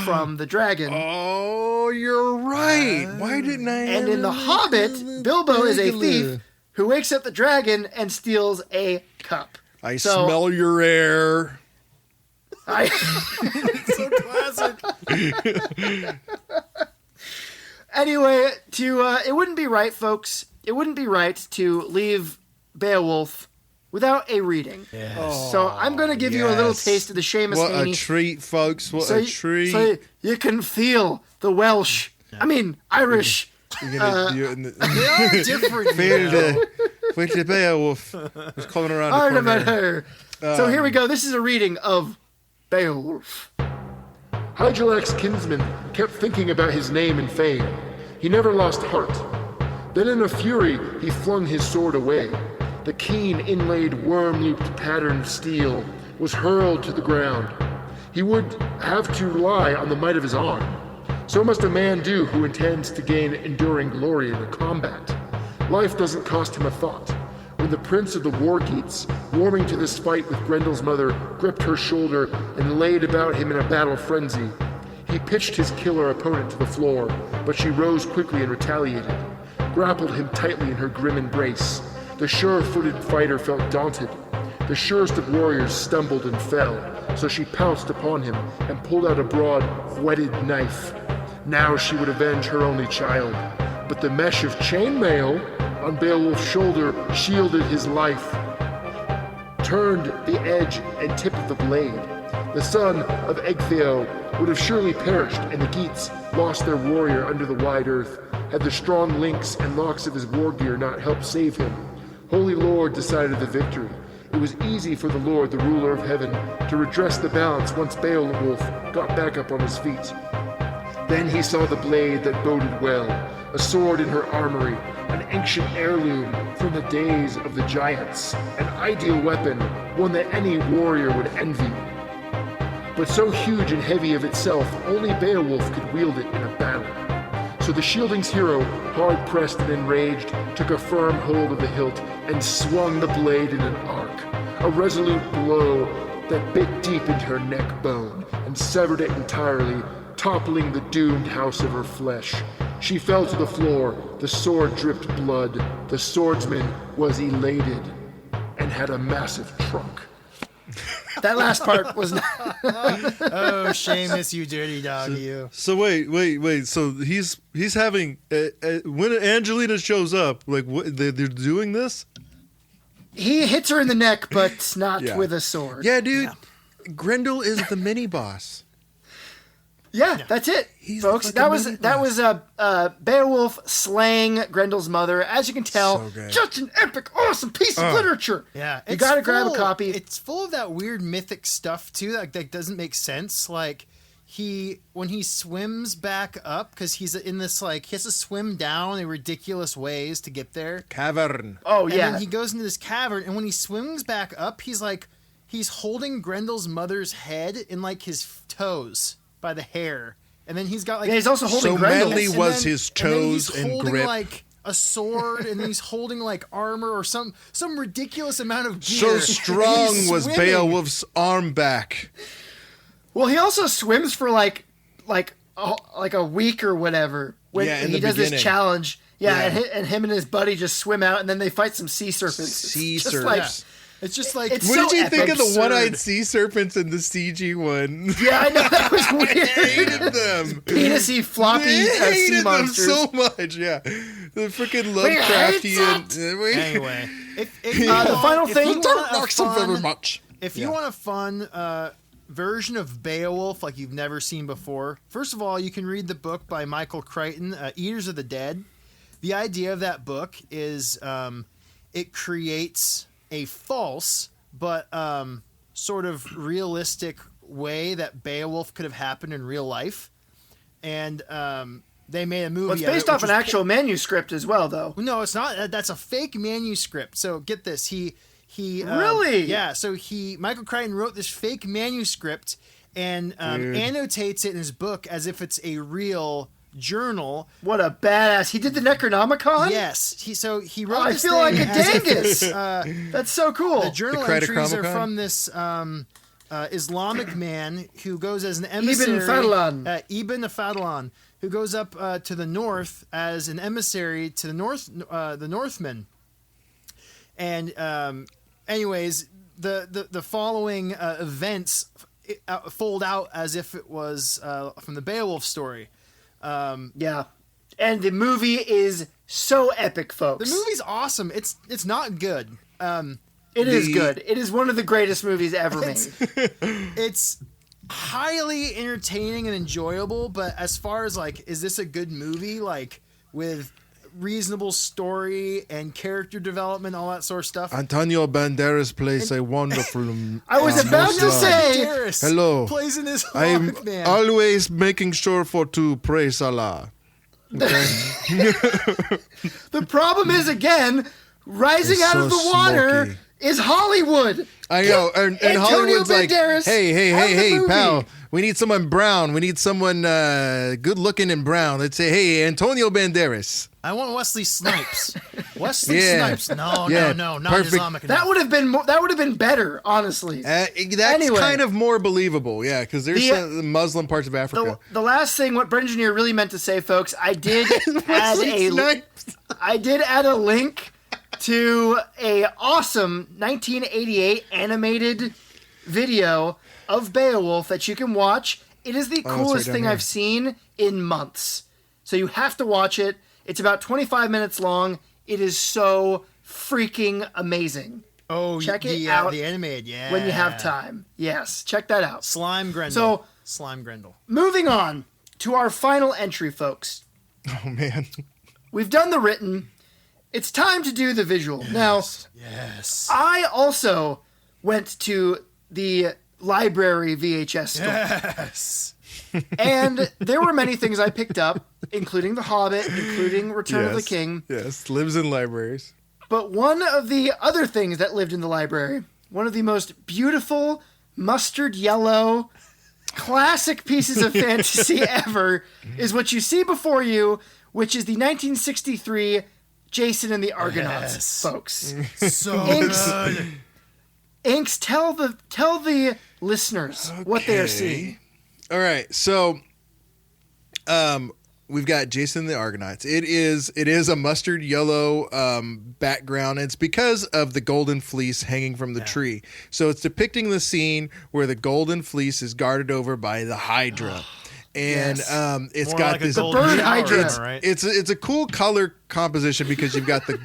from the dragon. Oh, you're right. Why didn't I? And in The Hobbit, Bilbo is a thief who wakes up the dragon and steals a cup. I smell your air. So classic. Anyway, it wouldn't be right, folks. It wouldn't be right to leave Beowulf without a reading. Yes. So I'm going to give you a little taste of the Seamus What Heaney. a treat, folks. What a treat. So you can feel the Welsh. I mean, Irish. They are different. Wait till Beowulf is coming around the corner. Her. So here we go. This is a reading of Beowulf. Hygelac's kinsman kept thinking about his name and fame. He never lost heart. Then in a fury, he flung his sword away. The keen, inlaid, worm-looped patterned steel was hurled to the ground. He would have to rely on the might of his arm. So must a man do who intends to gain enduring glory in a combat. Life doesn't cost him a thought. When the prince of the War-Geats, warming to this fight with Grendel's mother, gripped her shoulder and laid about him in a battle frenzy, he pitched his killer opponent to the floor, but she rose quickly and retaliated, grappled him tightly in her grim embrace. The sure-footed fighter felt daunted. The surest of warriors stumbled and fell, so she pounced upon him and pulled out a broad, whetted knife. Now she would avenge her only child, but the mesh of chainmail on Beowulf's shoulder shielded his life, turned the edge and tip of the blade. The son of Ecgtheow would have surely perished, and the Geats lost their warrior under the wide earth, had the strong links and locks of his war gear not helped save him. Holy Lord decided the victory. It was easy for the Lord, the ruler of heaven, to redress the balance once Beowulf got back up on his feet. Then he saw the blade that boded well, a sword in her armory, an ancient heirloom from the days of the giants, an ideal weapon, one that any warrior would envy. But so huge and heavy of itself, only Beowulf could wield it in a battle. So the shielding's hero, hard-pressed and enraged, took a firm hold of the hilt and swung the blade in an arc, a resolute blow that bit deep into her neck bone and severed it entirely, toppling the doomed house of her flesh. She fell to the floor, the sword dripped blood, the swordsman was elated, and had a massive trunk. That last part was not... Oh, Seamus, you dirty dog, you. So wait. So he's having... when Angelina shows up, like, what, they're doing this? He hits her in the neck, but not with a sword. Yeah, dude. Yeah. Grendel is the mini-boss. Yeah, that's it, folks. That was Beowulf slaying Grendel's mother. As you can tell, just an epic, awesome piece of literature. Yeah, you gotta grab a copy. It's full of that weird mythic stuff too that doesn't make sense. Like when he swims back up, because he's in this he has to swim down in ridiculous ways to get there. Cavern. Oh yeah. And then he goes into this cavern, and when he swims back up, he's holding Grendel's mother's head in his toes. By the hair, and then he's got he's also holding Grendel. Manly was his toes and grip. Holding a sword, and then he's holding armor or some ridiculous amount of gear. So strong was Beowulf's arm back. Well, he also swims for like a week or whatever when he does this challenge. And him and his buddy just swim out, and then they fight some sea serpents. Sea serpents. It's just what did you think of the one-eyed sea serpents in the CG one? Yeah, I know, that was weird. I hated them. Penis-y, floppy sea monsters. Them so much, yeah. The freaking Lovecraftian. Anyway, the final thing. Don't knock so very much. If you want a fun version of Beowulf like you've never seen before, first of all, you can read the book by Michael Crichton, Eaters of the Dead. The idea of that book is it creates a false but sort of realistic way that Beowulf could have happened in real life, and they made a movie. Well, it's based off an actual manuscript as well, though. No, it's not. That's a fake manuscript. So get this: he really, yeah. So Michael Crichton wrote this fake manuscript and annotates it in his book as if it's a real journal. What a badass! He did the Necronomicon. Yes, he wrote. I this feel thing like a dingus. That's so cool. The journal entries are from this Islamic man who goes as an emissary. Ibn Fadlan. Ibn Fadlan, who goes up to the north as an emissary to the Northmen. And anyways, the following events fold out as if it was from the Beowulf story. Yeah. And the movie is so epic, folks. The movie's awesome. It's not good. It is good. It is one of the greatest movies ever made. It's highly entertaining and enjoyable, but as far as like, is this a good movie? Like with reasonable story and character development, all that sort of stuff. Antonio Banderas plays a wonderful. I was about to say, hello. Plays in this I'm man. always making sure to praise Allah. Okay? The problem is, again, rising It's out so of the water smoky. is Hollywood. I know, and Antonio Hollywood's like, Banderas hey, out of the movie. pal, we need someone brown. We need someone good looking and brown. Let's say, hey, Antonio Banderas. I want Wesley Snipes. Wesley Yeah. Snipes. No, Yeah. not Perfect. Islamic enough. That would have been better, honestly. That's Anyway. kind of more believable, yeah, because there's the Muslim parts of Africa. The last thing, what Brent Engineer really meant to say, folks, I did add a link to a awesome 1988 animated video of Beowulf that you can watch. It is the coolest thing I've seen in months. So you have to watch it. It's about 25 minutes long. It is so freaking amazing. Oh, check it out. The animated, yeah. When you have time. Yes, check that out. Slime Grendel. So, Slime Grendel. Moving on to our final entry, folks. Oh, man. We've done the written. It's time to do the visual. Now, I also went to the library VHS store. Yes. And there were many things I picked up, including The Hobbit, including Return of the King. Yes, lives in libraries. But one of the other things that lived in the library, one of the most beautiful, mustard yellow, classic pieces of fantasy ever, is what you see before you, which is the 1963 Jason and the Argonauts, folks. So Inks, good. Inks, tell the listeners what they are seeing. All right, so we've got Jason and the Argonauts. It is a mustard yellow background. It's because of the golden fleece hanging from the tree. So it's depicting the scene where the golden fleece is guarded over by the Hydra. And it's More got like this a golden bird shower, hydra. right? It's a cool color composition because you've got the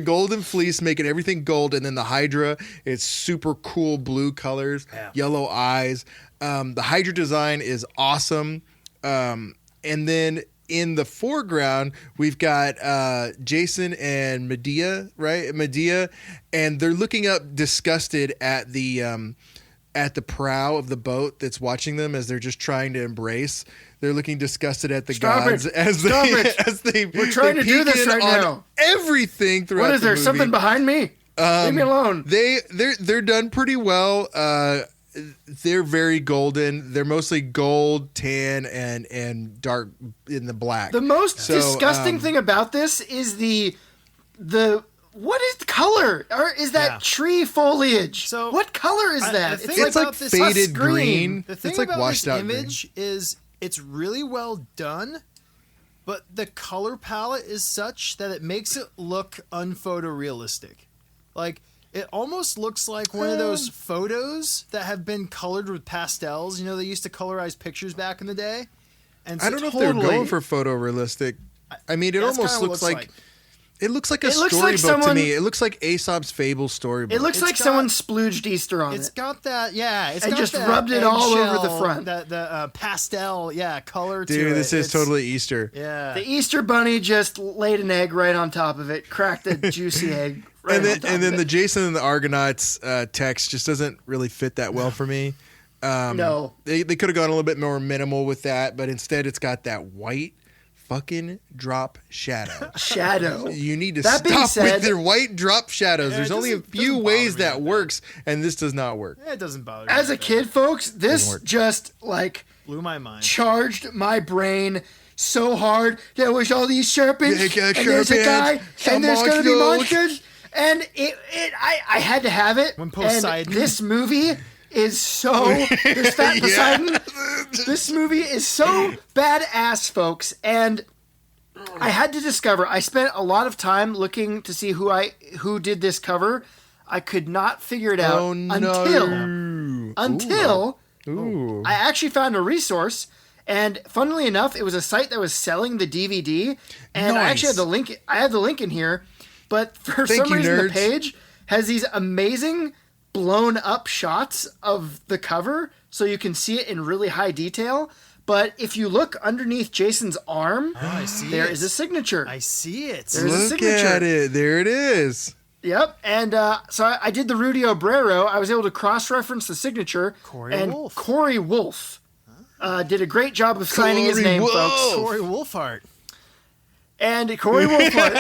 golden fleece making everything gold, and then the Hydra, it's super cool blue colors, yellow eyes. The Hydra design is awesome. And then in the foreground, we've got Jason and Medea, right? Medea, and they're looking up disgusted at the prow of the boat that's watching them as they're just trying to embrace. They're looking disgusted at the gods as they We're trying to do this right now. Everything throughout. What is the there? movie. Something behind me? Leave me alone. They're done pretty well. They're very golden. They're mostly gold, tan, and dark in the black. The most disgusting thing about this is the what is the color? Or is that tree foliage? So, what color is that? It's like faded green. The thing It's like about washed this out image is it's really well done, but the color palette is such that it makes it look unphotorealistic. Like, it almost looks like one of those photos that have been colored with pastels. You know, they used to colorize pictures back in the day. And so I don't know if they're going for photorealistic. I mean, it That's almost kinda looks what it like... looks It looks like a It looks like storybook someone- to me. It looks like Aesop's Fable storybook. It looks like got- someone splooged Easter on It's it. got that, It's And got just that rubbed it all over the eggshell, front. The pastel, color to it. Dude, this is It's- totally Easter. Yeah. The Easter bunny just laid an egg right on top of it, cracked a juicy egg right on top And then of the it. Jason and the Argonauts text just doesn't really fit that well for me. No. They could have gone a little bit more minimal with that, but instead it's got that white fucking drop shadow. Shadow. You need to That being stop said- with their white drop shadows. There's it only a doesn't few bother ways me that like works, and this does not work. It doesn't bother me. As a like that. kid, folks, this work. just, like, Blew my mind. charged my brain so hard. There was all these serpents, Yeah, and there's a guy, serpents, and there's going to be monsters. monsters, And I had to have it. When Poseidon. And this movie is so this Fat Poseidon. This movie is so badass, folks. And I had to discover. I spent a lot of time looking to see who did this cover. I could not figure it out until I actually found a resource. And funnily enough, it was a site that was selling the DVD, and I actually had the link. I have the link in here, but for some reason, the page has these amazing blown up shots of the cover, so you can see it in really high detail. But if you look underneath Jason's arm, there is a signature. I see it. There's a signature. Look at it. There it is. Yep, and so I did the Rudy Obrero. I was able to cross-reference the signature. Corey Wolfe. Did a great job of signing his name, folks. Corey Wolfhart. And Corey Wolfhart.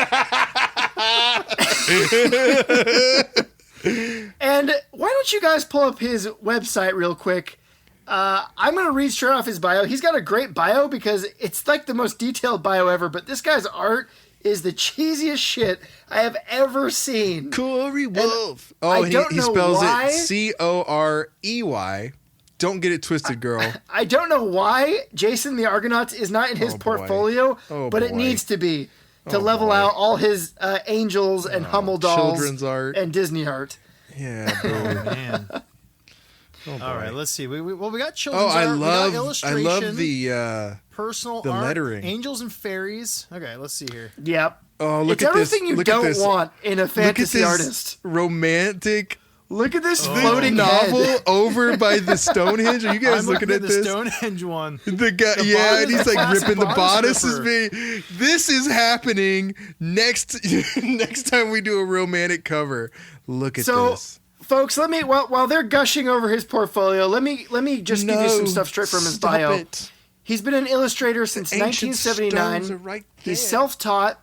And why don't you guys pull up his website real quick? I'm going to read straight off his bio. He's got a great bio because it's like the most detailed bio ever, but this guy's art is the cheesiest shit I have ever seen. Corey Wolfe. And he spells it Corey. Don't get it twisted, girl. I don't know why Jason the Argonauts is not in his portfolio, but it needs to be to level out all his angels and Hummel dolls, children's art, and Disney art. Yeah, bro. Man. All right, let's see. We got children's art. We got illustration. I love the personal the art, lettering. Angels and fairies. Okay, let's see here. Yep. Oh, look it's at this! Everything you don't want in a fantasy artist. Romantic. Look at this floating novel head. over by the Stonehenge. Are you guys looking at this? The Stonehenge one. The guy, and he's like ripping the bodices. This is happening next time we do a romantic cover. Look at this. Folks, while they're gushing over his portfolio, let me just give you some stuff straight from his bio. It. He's been an illustrator since 1979. Right, he's self-taught.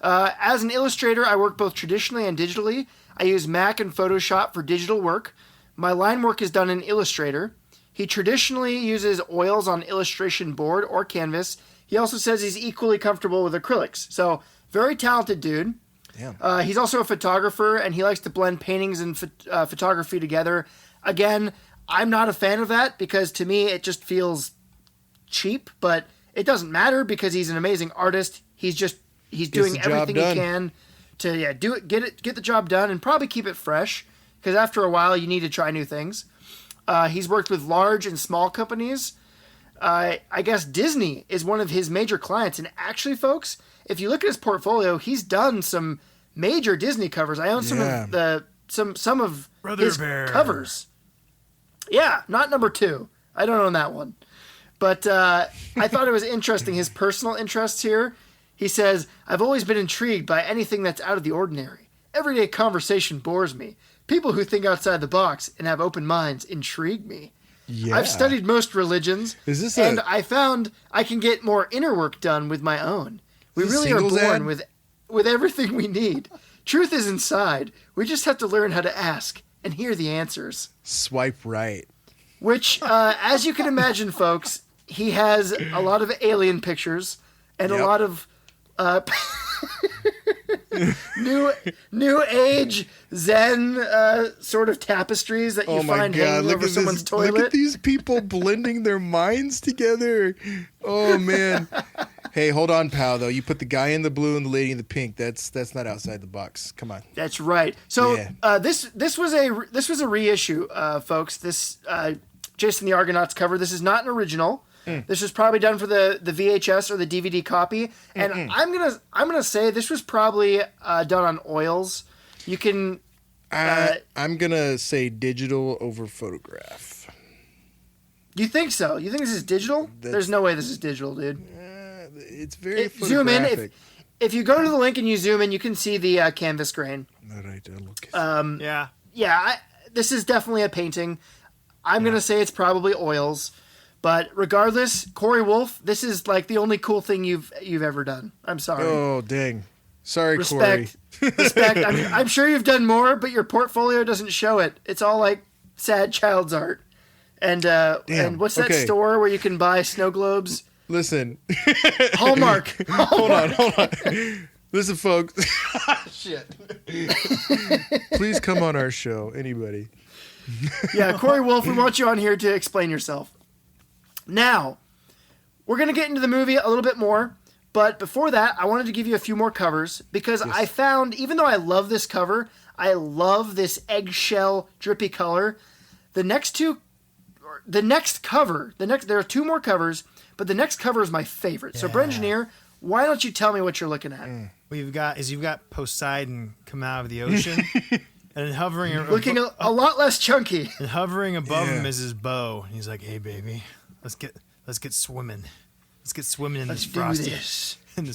As an illustrator, I work both traditionally and digitally. I use Mac and Photoshop for digital work. My line work is done in Illustrator. He traditionally uses oils on illustration board or canvas. He also says he's equally comfortable with acrylics. So, very talented dude. Yeah. He's also a photographer, and he likes to blend paintings and photography together. Again, I'm not a fan of that because to me it just feels cheap, but it doesn't matter because he's an amazing artist. He's doing everything he can to get the job done and probably keep it fresh because after a while you need to try new things. He's worked with large and small companies. I guess Disney is one of his major clients, and actually, folks, if you look at his portfolio, he's done some major Disney covers. I own some of his covers. Yeah, not number 2. I don't own that one, but I thought it was interesting. His personal interests here. He says, I've always been intrigued by anything that's out of the ordinary. Everyday conversation bores me. People who think outside the box and have open minds intrigue me. Yeah. I've studied most religions, and I found I can get more inner work done with my own. We really are born with everything we need. Truth is inside. We just have to learn how to ask and hear the answers. Swipe right. Which, as you can imagine, folks, he has a lot of alien pictures and a lot of new age Zen sort of tapestries that you find hanging over someone's toilet. Look at these people blending their minds together. Oh man. Hey, hold on, pal. Though you put the guy in the blue and the lady in the pink. That's not outside the box. Come on. That's right. So this was a reissue, folks. This Jason the Argonauts cover. This is not an original. This was probably done for the VHS or the DVD copy, and I'm gonna say this was probably done on oils. You can. I'm gonna say digital over photograph. You think so? You think this is digital? There's no way this is digital, dude. It's very photographic. Zoom in. If you go to the link and you zoom in, you can see the canvas grain. All right, look. This is definitely a painting. I'm gonna say it's probably oils. But regardless, Corey Wolfe, this is like the only cool thing you've ever done. I'm sorry. Oh, dang. Sorry, Respect. Corey. Respect. I'm sure you've done more, but your portfolio doesn't show it. It's all like sad child's art. And what's that store where you can buy snow globes? Listen. Hallmark. Hold on. Listen, folks. Shit. Please come on our show. Anybody. Yeah, Corey Wolfe, we want you on here to explain yourself. Now, we're going to get into the movie a little bit more. But before that, I wanted to give you a few more covers because I found, even though I love this cover, I love this eggshell drippy color. There are two more covers, but the next cover is my favorite. Yeah. So, Brengineer, why don't you tell me what you're looking at? What you've got Poseidon come out of the ocean, and hovering, looking a lot less chunky, and hovering above him is his bow. And he's like, "Hey, baby, let's get swimming. Let's get swimming in this frothy sea." He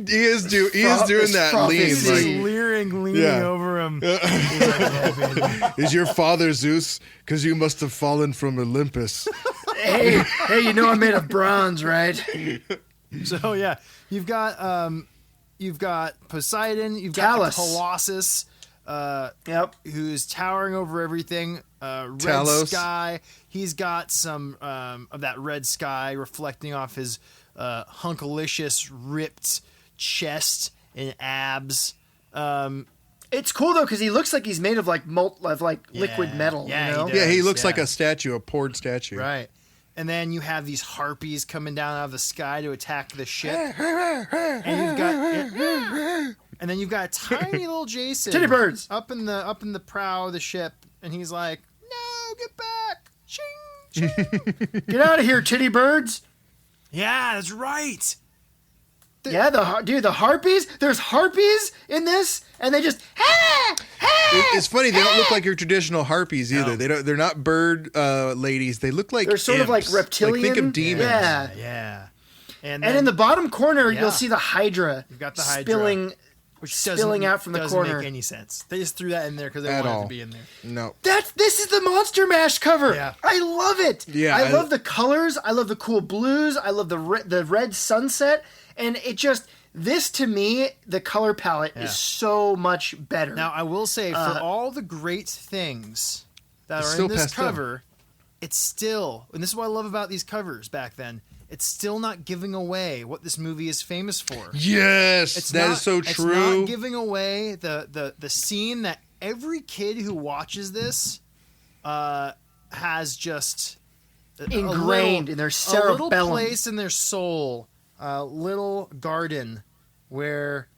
is doing that lean, leaning over him. He's like, "Yeah, baby." Is your father Zeus? Because you must have fallen from Olympus. hey, you know I'm made of bronze, right? So yeah, you've got Poseidon, you've got the Colossus, who's towering over everything. Red sky. He's got some of that red sky reflecting off his hunkalicious, ripped chest and abs. It's cool though because he looks like he's made of liquid metal. Yeah, you know? He looks like a statue, a poured statue. Right. And then you have these harpies coming down out of the sky to attack the ship. And then you've got a tiny little Jason, titty birds, up in the prow of the ship, and he's like, "No, get back, ching, ching. Get out of here, titty birds." Yeah, that's right. The harpies. There's harpies in this, and they just. It's funny. They don't look like your traditional harpies either. No. They're not bird ladies. They look like they're sort imps. of like reptilian. Like, think of demons. Yeah. And in the bottom corner, you'll see the Hydra. You've got the Hydra spilling out from the corner. Doesn't make any sense. They just threw that in there because they wanted it to be in there. No. This is the Monster Mash cover. Yeah. I love it. Yeah. I love the colors. I love the cool blues. I love the red sunset. And it just, this to me, the color palette is so much better. Now, I will say, for all the great things that are in this cover, it's still, and this is what I love about these covers back then, it's still not giving away what this movie is famous for. Yes, is so true. It's not giving away the scene that every kid who watches this has just ingrained in their cerebellum. A little place in their soul, a little garden where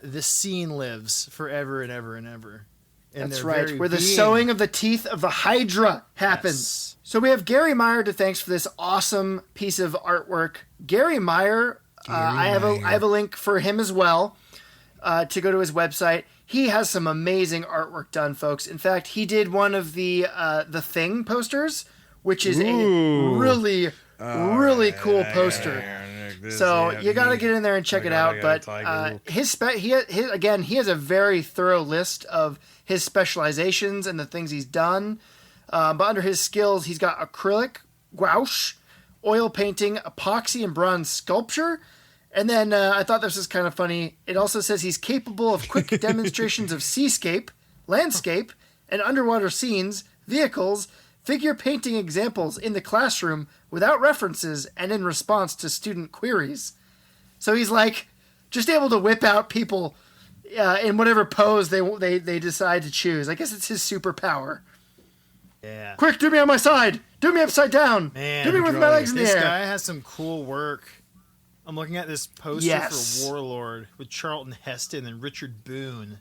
this scene lives forever and ever and ever. That's right, where the sowing of the teeth of the Hydra happens. Yes. So we have Gary Meyer to thanks for this awesome piece of artwork. Gary Meyer, I have a link for him as well to go to his website. He has some amazing artwork done, folks. In fact, he did one of the Thing posters, which is a really cool poster. So you got to get in there and check it out. But he has a very thorough list of his specializations and the things he's done. But under his skills, he's got acrylic, gouache, oil painting, epoxy, and bronze sculpture. And then I thought this was kind of funny. It also says he's capable of quick demonstrations of seascape, landscape, and underwater scenes, vehicles, figure painting examples in the classroom without references and in response to student queries. So he's like just able to whip out people in whatever pose they decide to choose. I guess it's his superpower. Yeah. Quick, do me on my side. Do me upside down. Man, do me with my legs in the air. This guy has some cool work. I'm looking at this poster for Warlord with Charlton Heston and Richard Boone.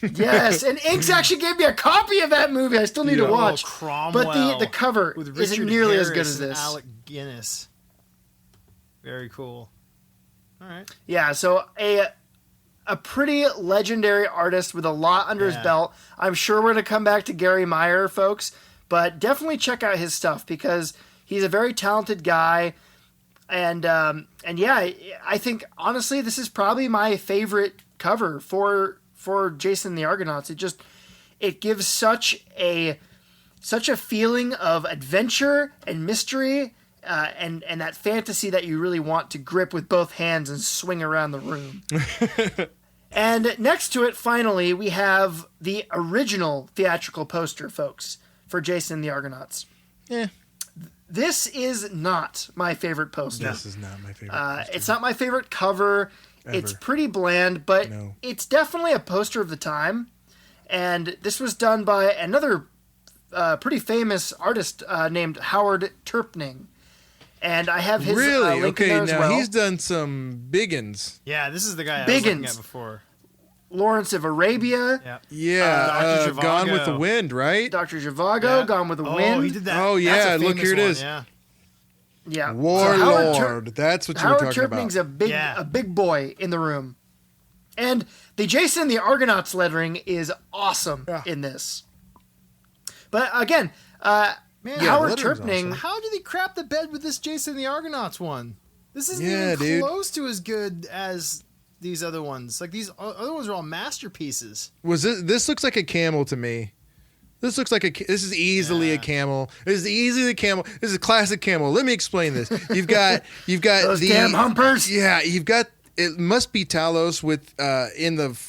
Yes, and Inks actually gave me a copy of that movie. I still need to watch. Cromwell, but the cover isn't nearly as good as this. Alec Guinness. Very cool. All right. Yeah, so a pretty legendary artist with a lot under his belt. I'm sure we're going to come back to Gary Meyer, folks, but definitely check out his stuff because he's a very talented guy. And yeah, I think honestly this is probably my favorite cover for Jason and the Argonauts. It gives such a feeling of adventure and mystery and that fantasy that you really want to grip with both hands and swing around the room. And next to it, finally, we have the original theatrical poster, folks, for Jason and the Argonauts. Yeah. This is not my favorite poster. This is not my favorite poster. It's not my favorite cover. Ever. It's pretty bland, but it's definitely a poster of the time. And this was done by another pretty famous artist named Howard Terpning. And I have his link in there as well. He's done some biggins. Yeah, this is the guy I was looking at before. Lawrence of Arabia. Yeah. Gone with the Wind, right? Dr. Zhivago, Gone with the Wind. Oh, he did that. Oh, yeah. Look, here it is. Yeah. Warlord. That's what you were talking about. Howard Terpning's a big boy in the room. And the Jason and the Argonauts lettering is awesome in this. But again, Howard Terpning... Awesome. How did he crap the bed with this Jason and the Argonauts one? This isn't even close to as good as these other ones. Like, these other ones are all masterpieces. This looks like a camel to me. This looks like this is easily a camel. This is easily a camel. This is a classic camel. Let me explain this. You've got those damn humpers. Yeah, you've got, it must be Talos with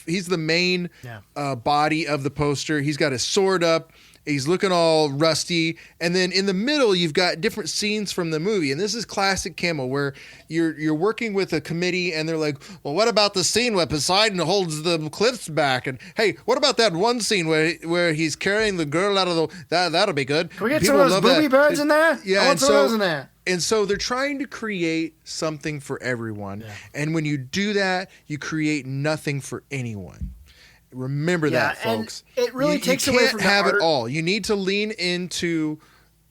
he's the main body of the poster. He's got his sword up. He's looking all rusty. And then in the middle, you've got different scenes from the movie. And this is classic Camel, where you're working with a committee and they're like, well, what about the scene where Poseidon holds the cliffs back? And hey, what about that one scene where he's carrying the girl out of the... That'll be good. Can we get some of those booby birds in there? Yeah, I want some of those in there. And so they're trying to create something for everyone. Yeah. And when you do that, you create nothing for anyone. Remember that, folks. And it really takes away from the art. You can't have it all. You need to lean into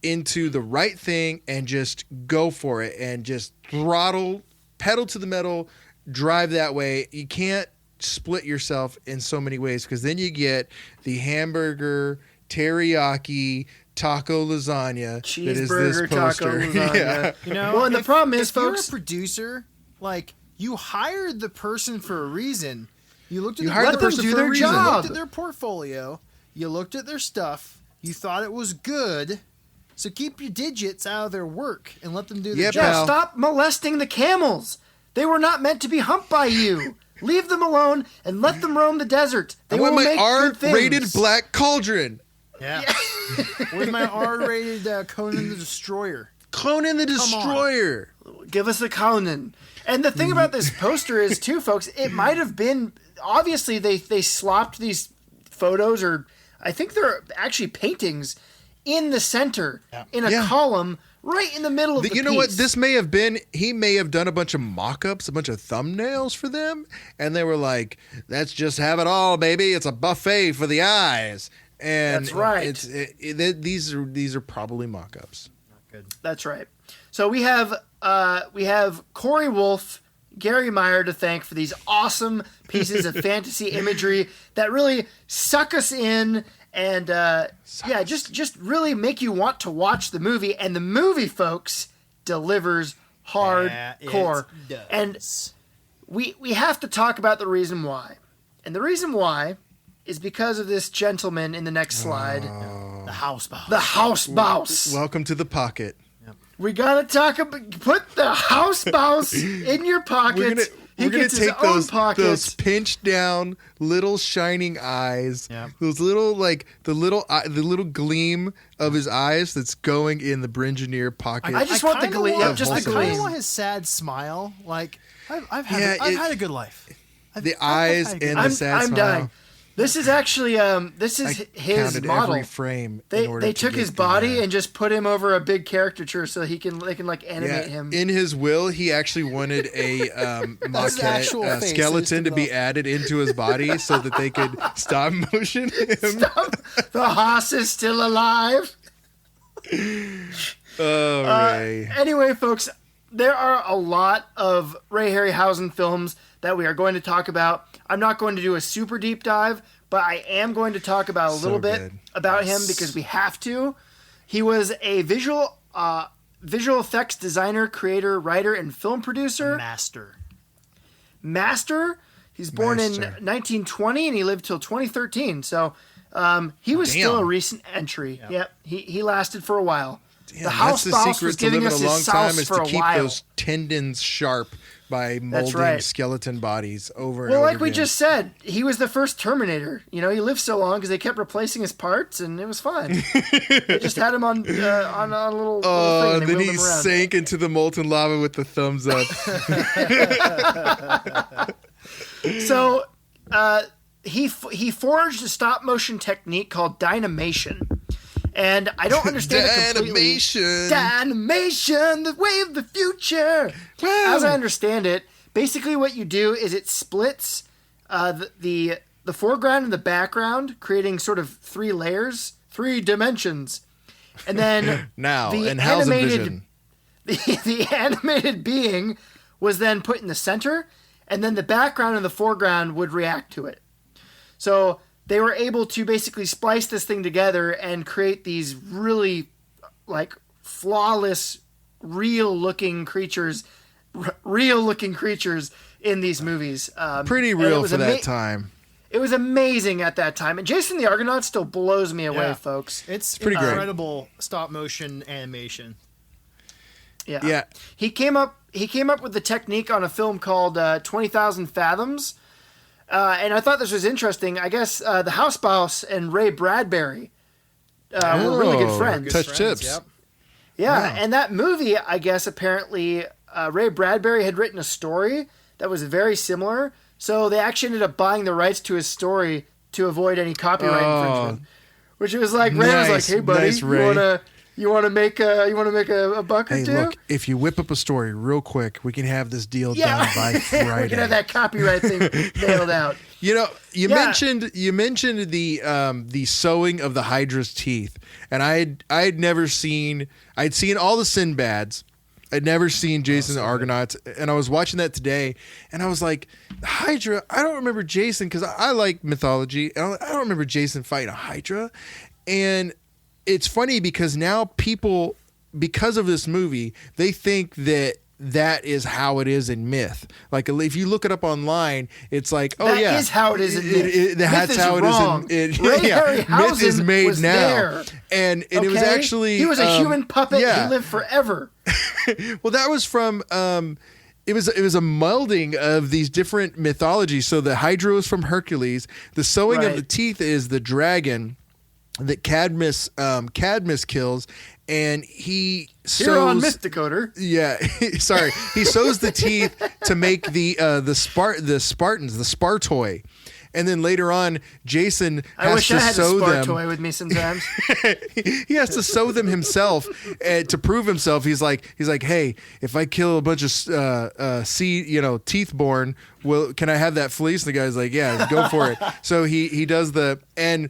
the right thing and just go for it and just throttle, pedal to the metal, drive that way. You can't split yourself in so many ways, because then you get the hamburger, teriyaki, taco lasagna cheeseburger, that is this poster. Taco lasagna. Yeah. You know, well, and the problem is, folks, you're a producer, like, you hired the person for a reason. You looked at let them do their job. You looked at their portfolio. You looked at their stuff. You thought it was good. So keep your digits out of their work and let them do their job. Yeah, stop molesting the camels. They were not meant to be humped by you. Leave them alone and let them roam the desert. They will make good things. R-rated black cauldron. Yeah. Where's my R-rated Conan the Destroyer? Conan the Destroyer. Give us a Conan. And the thing about this poster is, too, folks, it might have been... Obviously, they slopped these photos, or I think they're actually paintings, in the center, in a column, right in the middle of the piece. You know what? This may have been... He may have done a bunch of mock-ups, a bunch of thumbnails for them, and they were like, let's just have it all, baby. It's a buffet for the eyes. And that's right. These are probably mock-ups. Good. That's right. So we have Corey Wolfe, Gary Meyer to thank for these awesome pieces of fantasy imagery that really suck us in and just really make you want to watch the movie. And the movie, folks, delivers hardcore. And we have to talk about the reason why. And the reason why is because of this gentleman in the next slide. The house boss. The house boss. Welcome to the pocket. We gotta talk about... Put the house bouse in your pocket. We're gonna take those pinched down little shining eyes. Yeah. Those little, like, the little gleam of his eyes that's going in the Bringineer pocket. I just want the gleam. Just the gleam. I kind of want his sad smile. Like, I've had a good life. The eyes and the sad smile. I'm dying. This is actually his model. Every frame. They took his body and just put him over a big caricature so they can like animate him. In his will, he actually wanted a maquette skeleton to be added into his body so that they could stop motion him. The hoss is still alive. Oh, Ray. Anyway, folks, there are a lot of Ray Harryhausen films that we are going to talk about. I'm not going to do a super deep dive, but I am going to talk about a little bit about him because we have to. He was a visual effects designer, creator, writer, and film producer. Master. He's born in 1920 and he lived till 2013. So he was still a recent entry. Yep. He lasted for a while. the house boss was giving us his sauce for a while. To keep those tendons sharp by molding skeleton bodies over and over again. Well, like we just said, he was the first Terminator. You know, he lived so long because they kept replacing his parts, and it was fine. They just had him on a little thing. And then he sank into the molten lava with the thumbs up. So, he forged a stop-motion technique called dynamation. And I don't understand it completely. Dynamation, the way of the future. Wow. As I understand it, basically what you do is it splits the foreground and the background, creating sort of 3 layers, 3 dimensions. And then the animated being was then put in the center, and then the background and the foreground would react to it. So they were able to basically splice this thing together and create these really, like, flawless, real-looking creatures in these movies. Pretty real for that time. It was amazing at that time. And Jason the Argonaut still blows me away, folks. It's pretty incredible stop-motion animation. Yeah. He came up with the technique on a film called 20,000 Fathoms. And I thought this was interesting. I guess the house boss and Ray Bradbury were really good friends. Touch tips. Yep. Yeah, wow. And that movie, I guess, apparently Ray Bradbury had written a story that was very similar. So they actually ended up buying the rights to his story to avoid any copyright infringement. Which was like, Ray was like, "Hey, buddy, you want to make a buck or two? Hey, look, if you whip up a story real quick, we can have this deal done by Friday. We can have that copyright thing nailed out." You know, you mentioned the sewing of the Hydra's teeth, and I'd seen all the Sinbads. I'd never seen Jason the Argonaut, and I was watching that today, and I was like, Hydra, I don't remember Jason, because I like mythology, and I don't remember Jason fighting a Hydra. And it's funny because now people, because of this movie, they think that is how it is in myth. Like, if you look it up online, it's like, that is how it is in myth. That's how it is in myth is made now. There. And it was actually... He was a human puppet. He lived forever. Well, that was from... It was a melding of these different mythologies. So the Hydra was from Hercules. The sewing of the teeth is the dragon that Cadmus kills, and he sews... Here on Myth Decoder. Yeah, sorry. He sews the teeth to make the Spartans, the Spartoi. And then later on, Jason has to sew them. I wish I had a Spartoi with me sometimes. He has to sew them himself to prove himself. He's like, hey, if I kill a bunch of teeth-born, can I have that fleece? And the guy's like, yeah, go for it. So he does and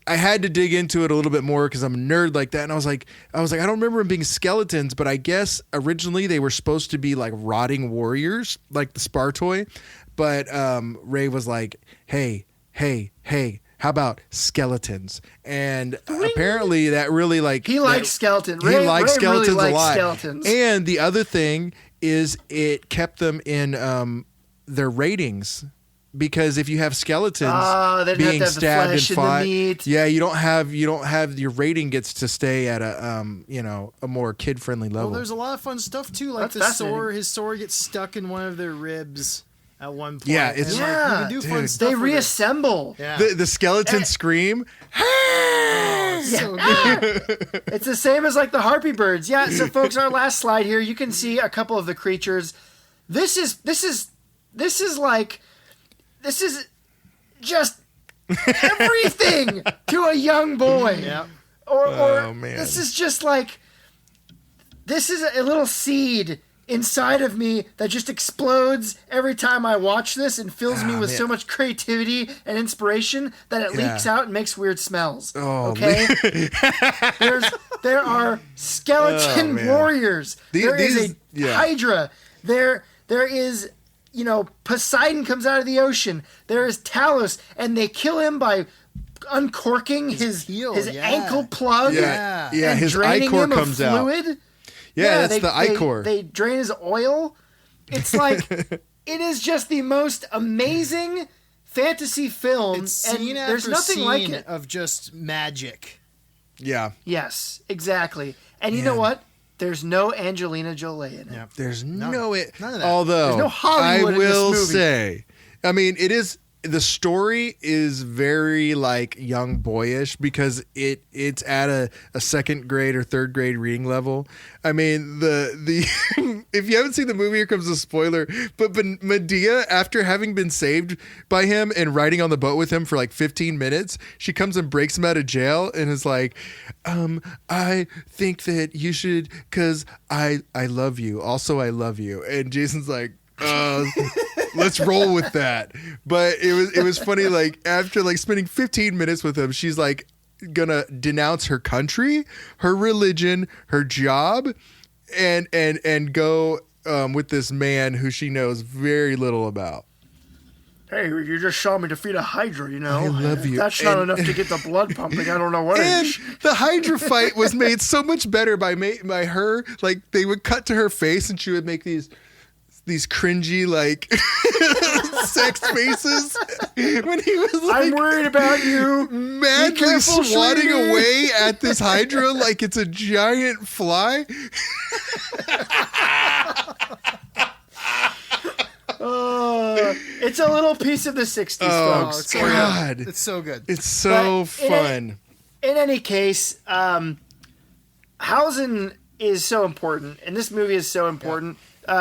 I had to dig into it a little bit more because I'm a nerd like that. And I was like, I don't remember them being skeletons, but I guess originally they were supposed to be like rotting warriors, like the Spartoi. But Ray was like, hey, how about skeletons? And apparently that really he likes skeletons. He likes skeletons really a lot. Skeletons. And the other thing is it kept them in their ratings. Because if you have skeletons being stabbed and fought, you don't have your rating gets to stay at a more kid friendly level. Well, there's a lot of fun stuff too, like his sword gets stuck in one of their ribs at one point. Yeah, you can do fun stuff. They reassemble. Yeah. The skeleton scream. So good. It's the same as like the harpy birds. Yeah. So folks, our last slide here, you can see a couple of the creatures. This is just everything to a young boy. Yep. Or this is just like, this is a little seed inside of me that just explodes every time I watch this and fills me with so much creativity and inspiration that it leaks out and makes weird smells. Okay? There are skeleton warriors. There is a Hydra. There is... Poseidon comes out of the ocean. There is Talos, and they kill him by uncorking his ankle plug. Yeah, his ichor comes out. Yeah, that's the ichor. They drain his oil. It's like, it is just the most amazing fantasy film. It's scene and there's nothing like it of just magic. Yeah. Yes, exactly. And you know what? There's no Angelina Jolie in it. Yeah. There's none of that. Although there's no Hollywood I will in this movie. say, I mean, it is. The story is very like young boyish because it's at a second grade or third grade reading level. I mean, the if you haven't seen the movie, here comes a spoiler. But Medea, after having been saved by him and riding on the boat with him for like 15 minutes, she comes and breaks him out of jail and is like, I think that you should, because I love you. Also, I love you. And Jason's like, let's roll with that. But it was funny, like after like spending 15 minutes with him, she's like gonna denounce her country, her religion, her job, and go with this man who she knows very little about. Hey, you just saw me defeat a Hydra, you know. I love you. That's not enough to get the blood pumping. I don't know what And it is. the Hydra fight was made so much better by her. Like they would cut to her face and she would make these cringy like sex faces when he was like, I'm worried about you. Madly careful, swatting sweetie. away at this Hydra like it's a giant fly. It's a little piece of the 60s, Oh, folks. God. It's so good. It's so But fun. In any case, Hausen is so important, and this movie is so important.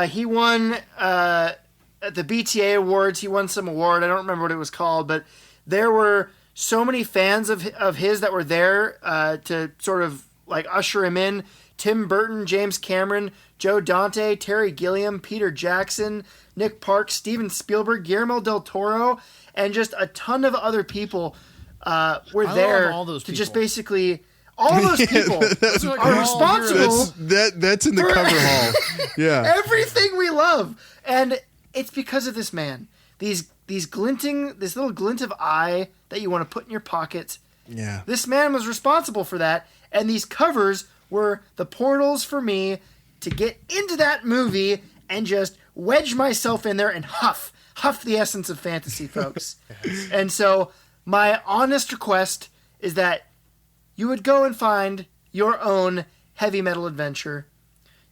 He won at the BTA Awards. He won some award. I don't remember what it was called, but there were so many fans of his that were there to sort of like usher him in. Tim Burton, James Cameron, Joe Dante, Terry Gilliam, Peter Jackson, Nick Parks, Steven Spielberg, Guillermo del Toro, and just a ton of other people were there all those to just people. basically... All those people Those are like are all responsible That's in the For- cover hall. Yeah. everything we love, and it's because of this man. These glinting, this little glint of eye that you want to put in your pocket. Yeah. This man was responsible for that, and these covers were the portals for me to get into that movie and just wedge myself in there and huff the essence of fantasy, folks. And so my honest request is that you would go and find your own heavy metal adventure.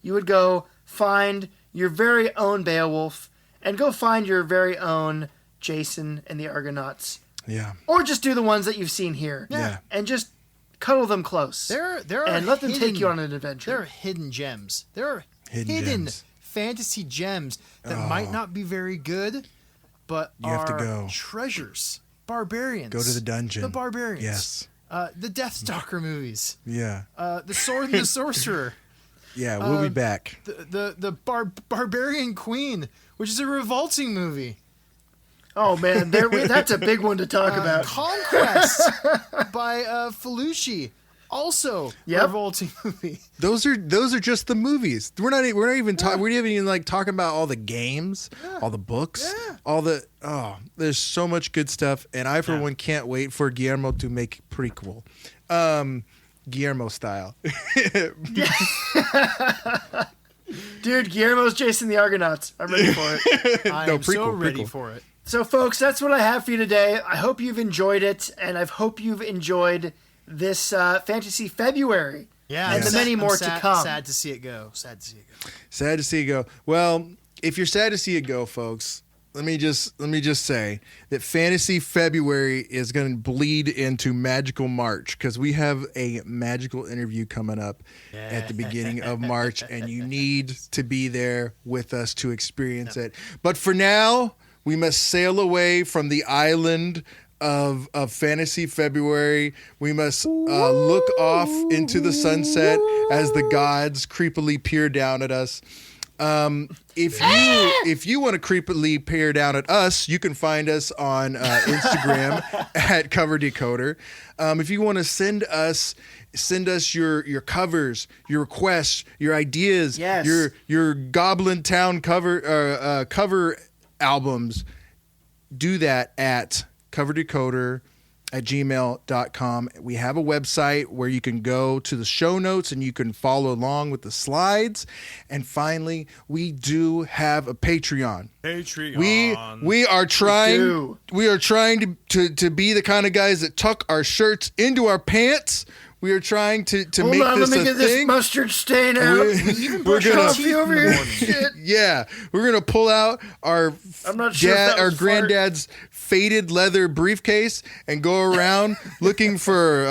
You would go find your very own Beowulf and go find your very own Jason and the Argonauts. Yeah. Or just do the ones that you've seen here. Yeah. And just cuddle them close. There are and let them take you on an adventure. There are hidden gems. There are hidden gems. fantasy gems that might not be very good, but You have to go. treasures. Barbarians. Go to the dungeon. The barbarians. Yes. The Deathstalker movies. Yeah. The Sword and the Sorcerer. Yeah, we'll be back. The Barbarian Queen, which is a revolting movie. Oh, man. That's a big one to talk about. Conquest by Felucci. Also, Yep. revolting movie. Those are just the movies. We're not even talking about all the games, all the books, all the there's so much good stuff, and I for one can't wait for Guillermo to make prequel. Guillermo style. Dude, Guillermo's Jason the Argonauts. I'm ready for it. I No, am so prequel, ready prequel. for it. So, folks, that's what I have for you today. I hope you've enjoyed it, and I hope you've enjoyed this Fantasy February. Yeah, And the many more to come. Sad to see it go. Sad to see it go. Sad to see it go. Well, if you're sad to see it go, folks, let me just say that Fantasy February is going to bleed into Magical March because we have a magical interview coming up at the beginning of March, and you need to be there with us to experience it. But for now, we must sail away from the island of Fantasy February. We must look off into the sunset as the gods creepily peer down at us. If you want to creepily peer down at us, you can find us on Instagram at Cover Decoder. If you want to send us your covers, your requests, your ideas, Yes. your Goblin Town cover albums, do that at coverdecoder@gmail.com. We have a website where you can go to the show notes and you can follow along with the slides. And finally, we do have a Patreon. We are trying to be the kind of guys that tuck our shirts into our pants We are trying to Hold make on, this let me a get thing. this mustard stain out. We're gonna coffee over here. Shit. Yeah, we're gonna pull out our I'm not sure if that our was granddad's faded leather briefcase and go around looking for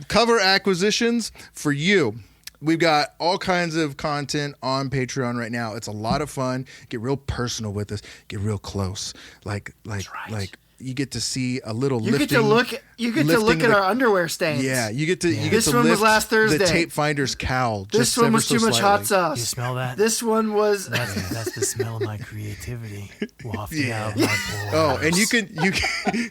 cover acquisitions for you. We've got all kinds of content on Patreon right now. It's a lot of fun. Get real personal with us. Get real close. Like you get to see a little lifting. You get to look at our underwear stains. Yeah, you get to This to one was lift last Thursday. the tape finder's cowl. This one was too much hot sauce. You smell that? This one was. That's the smell of my creativity wafting out of my pores. Oh, and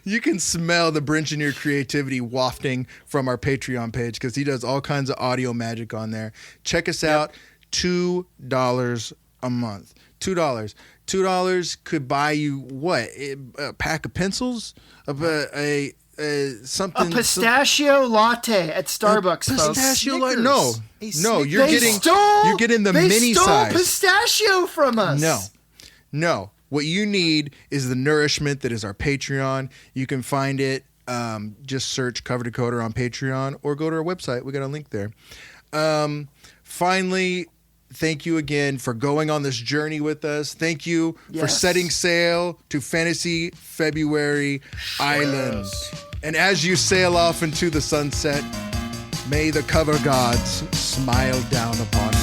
you can smell the Brinch in your creativity wafting from our Patreon page because he does all kinds of audio magic on there. Check us out. $2 a month. $2 could buy you what? A pack of pencils? A pistachio latte at Starbucks, folks. Pistachio latte? No, you're getting the they mini stole size. Pistachio from us. No. What you need is the nourishment that is our Patreon. You can find it. Just search Cover Decoder on Patreon or go to our website. We got a link there. Finally, thank you again for going on this journey with us. Thank you for setting sail to Fantasy February Islands. And as you sail off into the sunset, may the cover gods smile down upon you.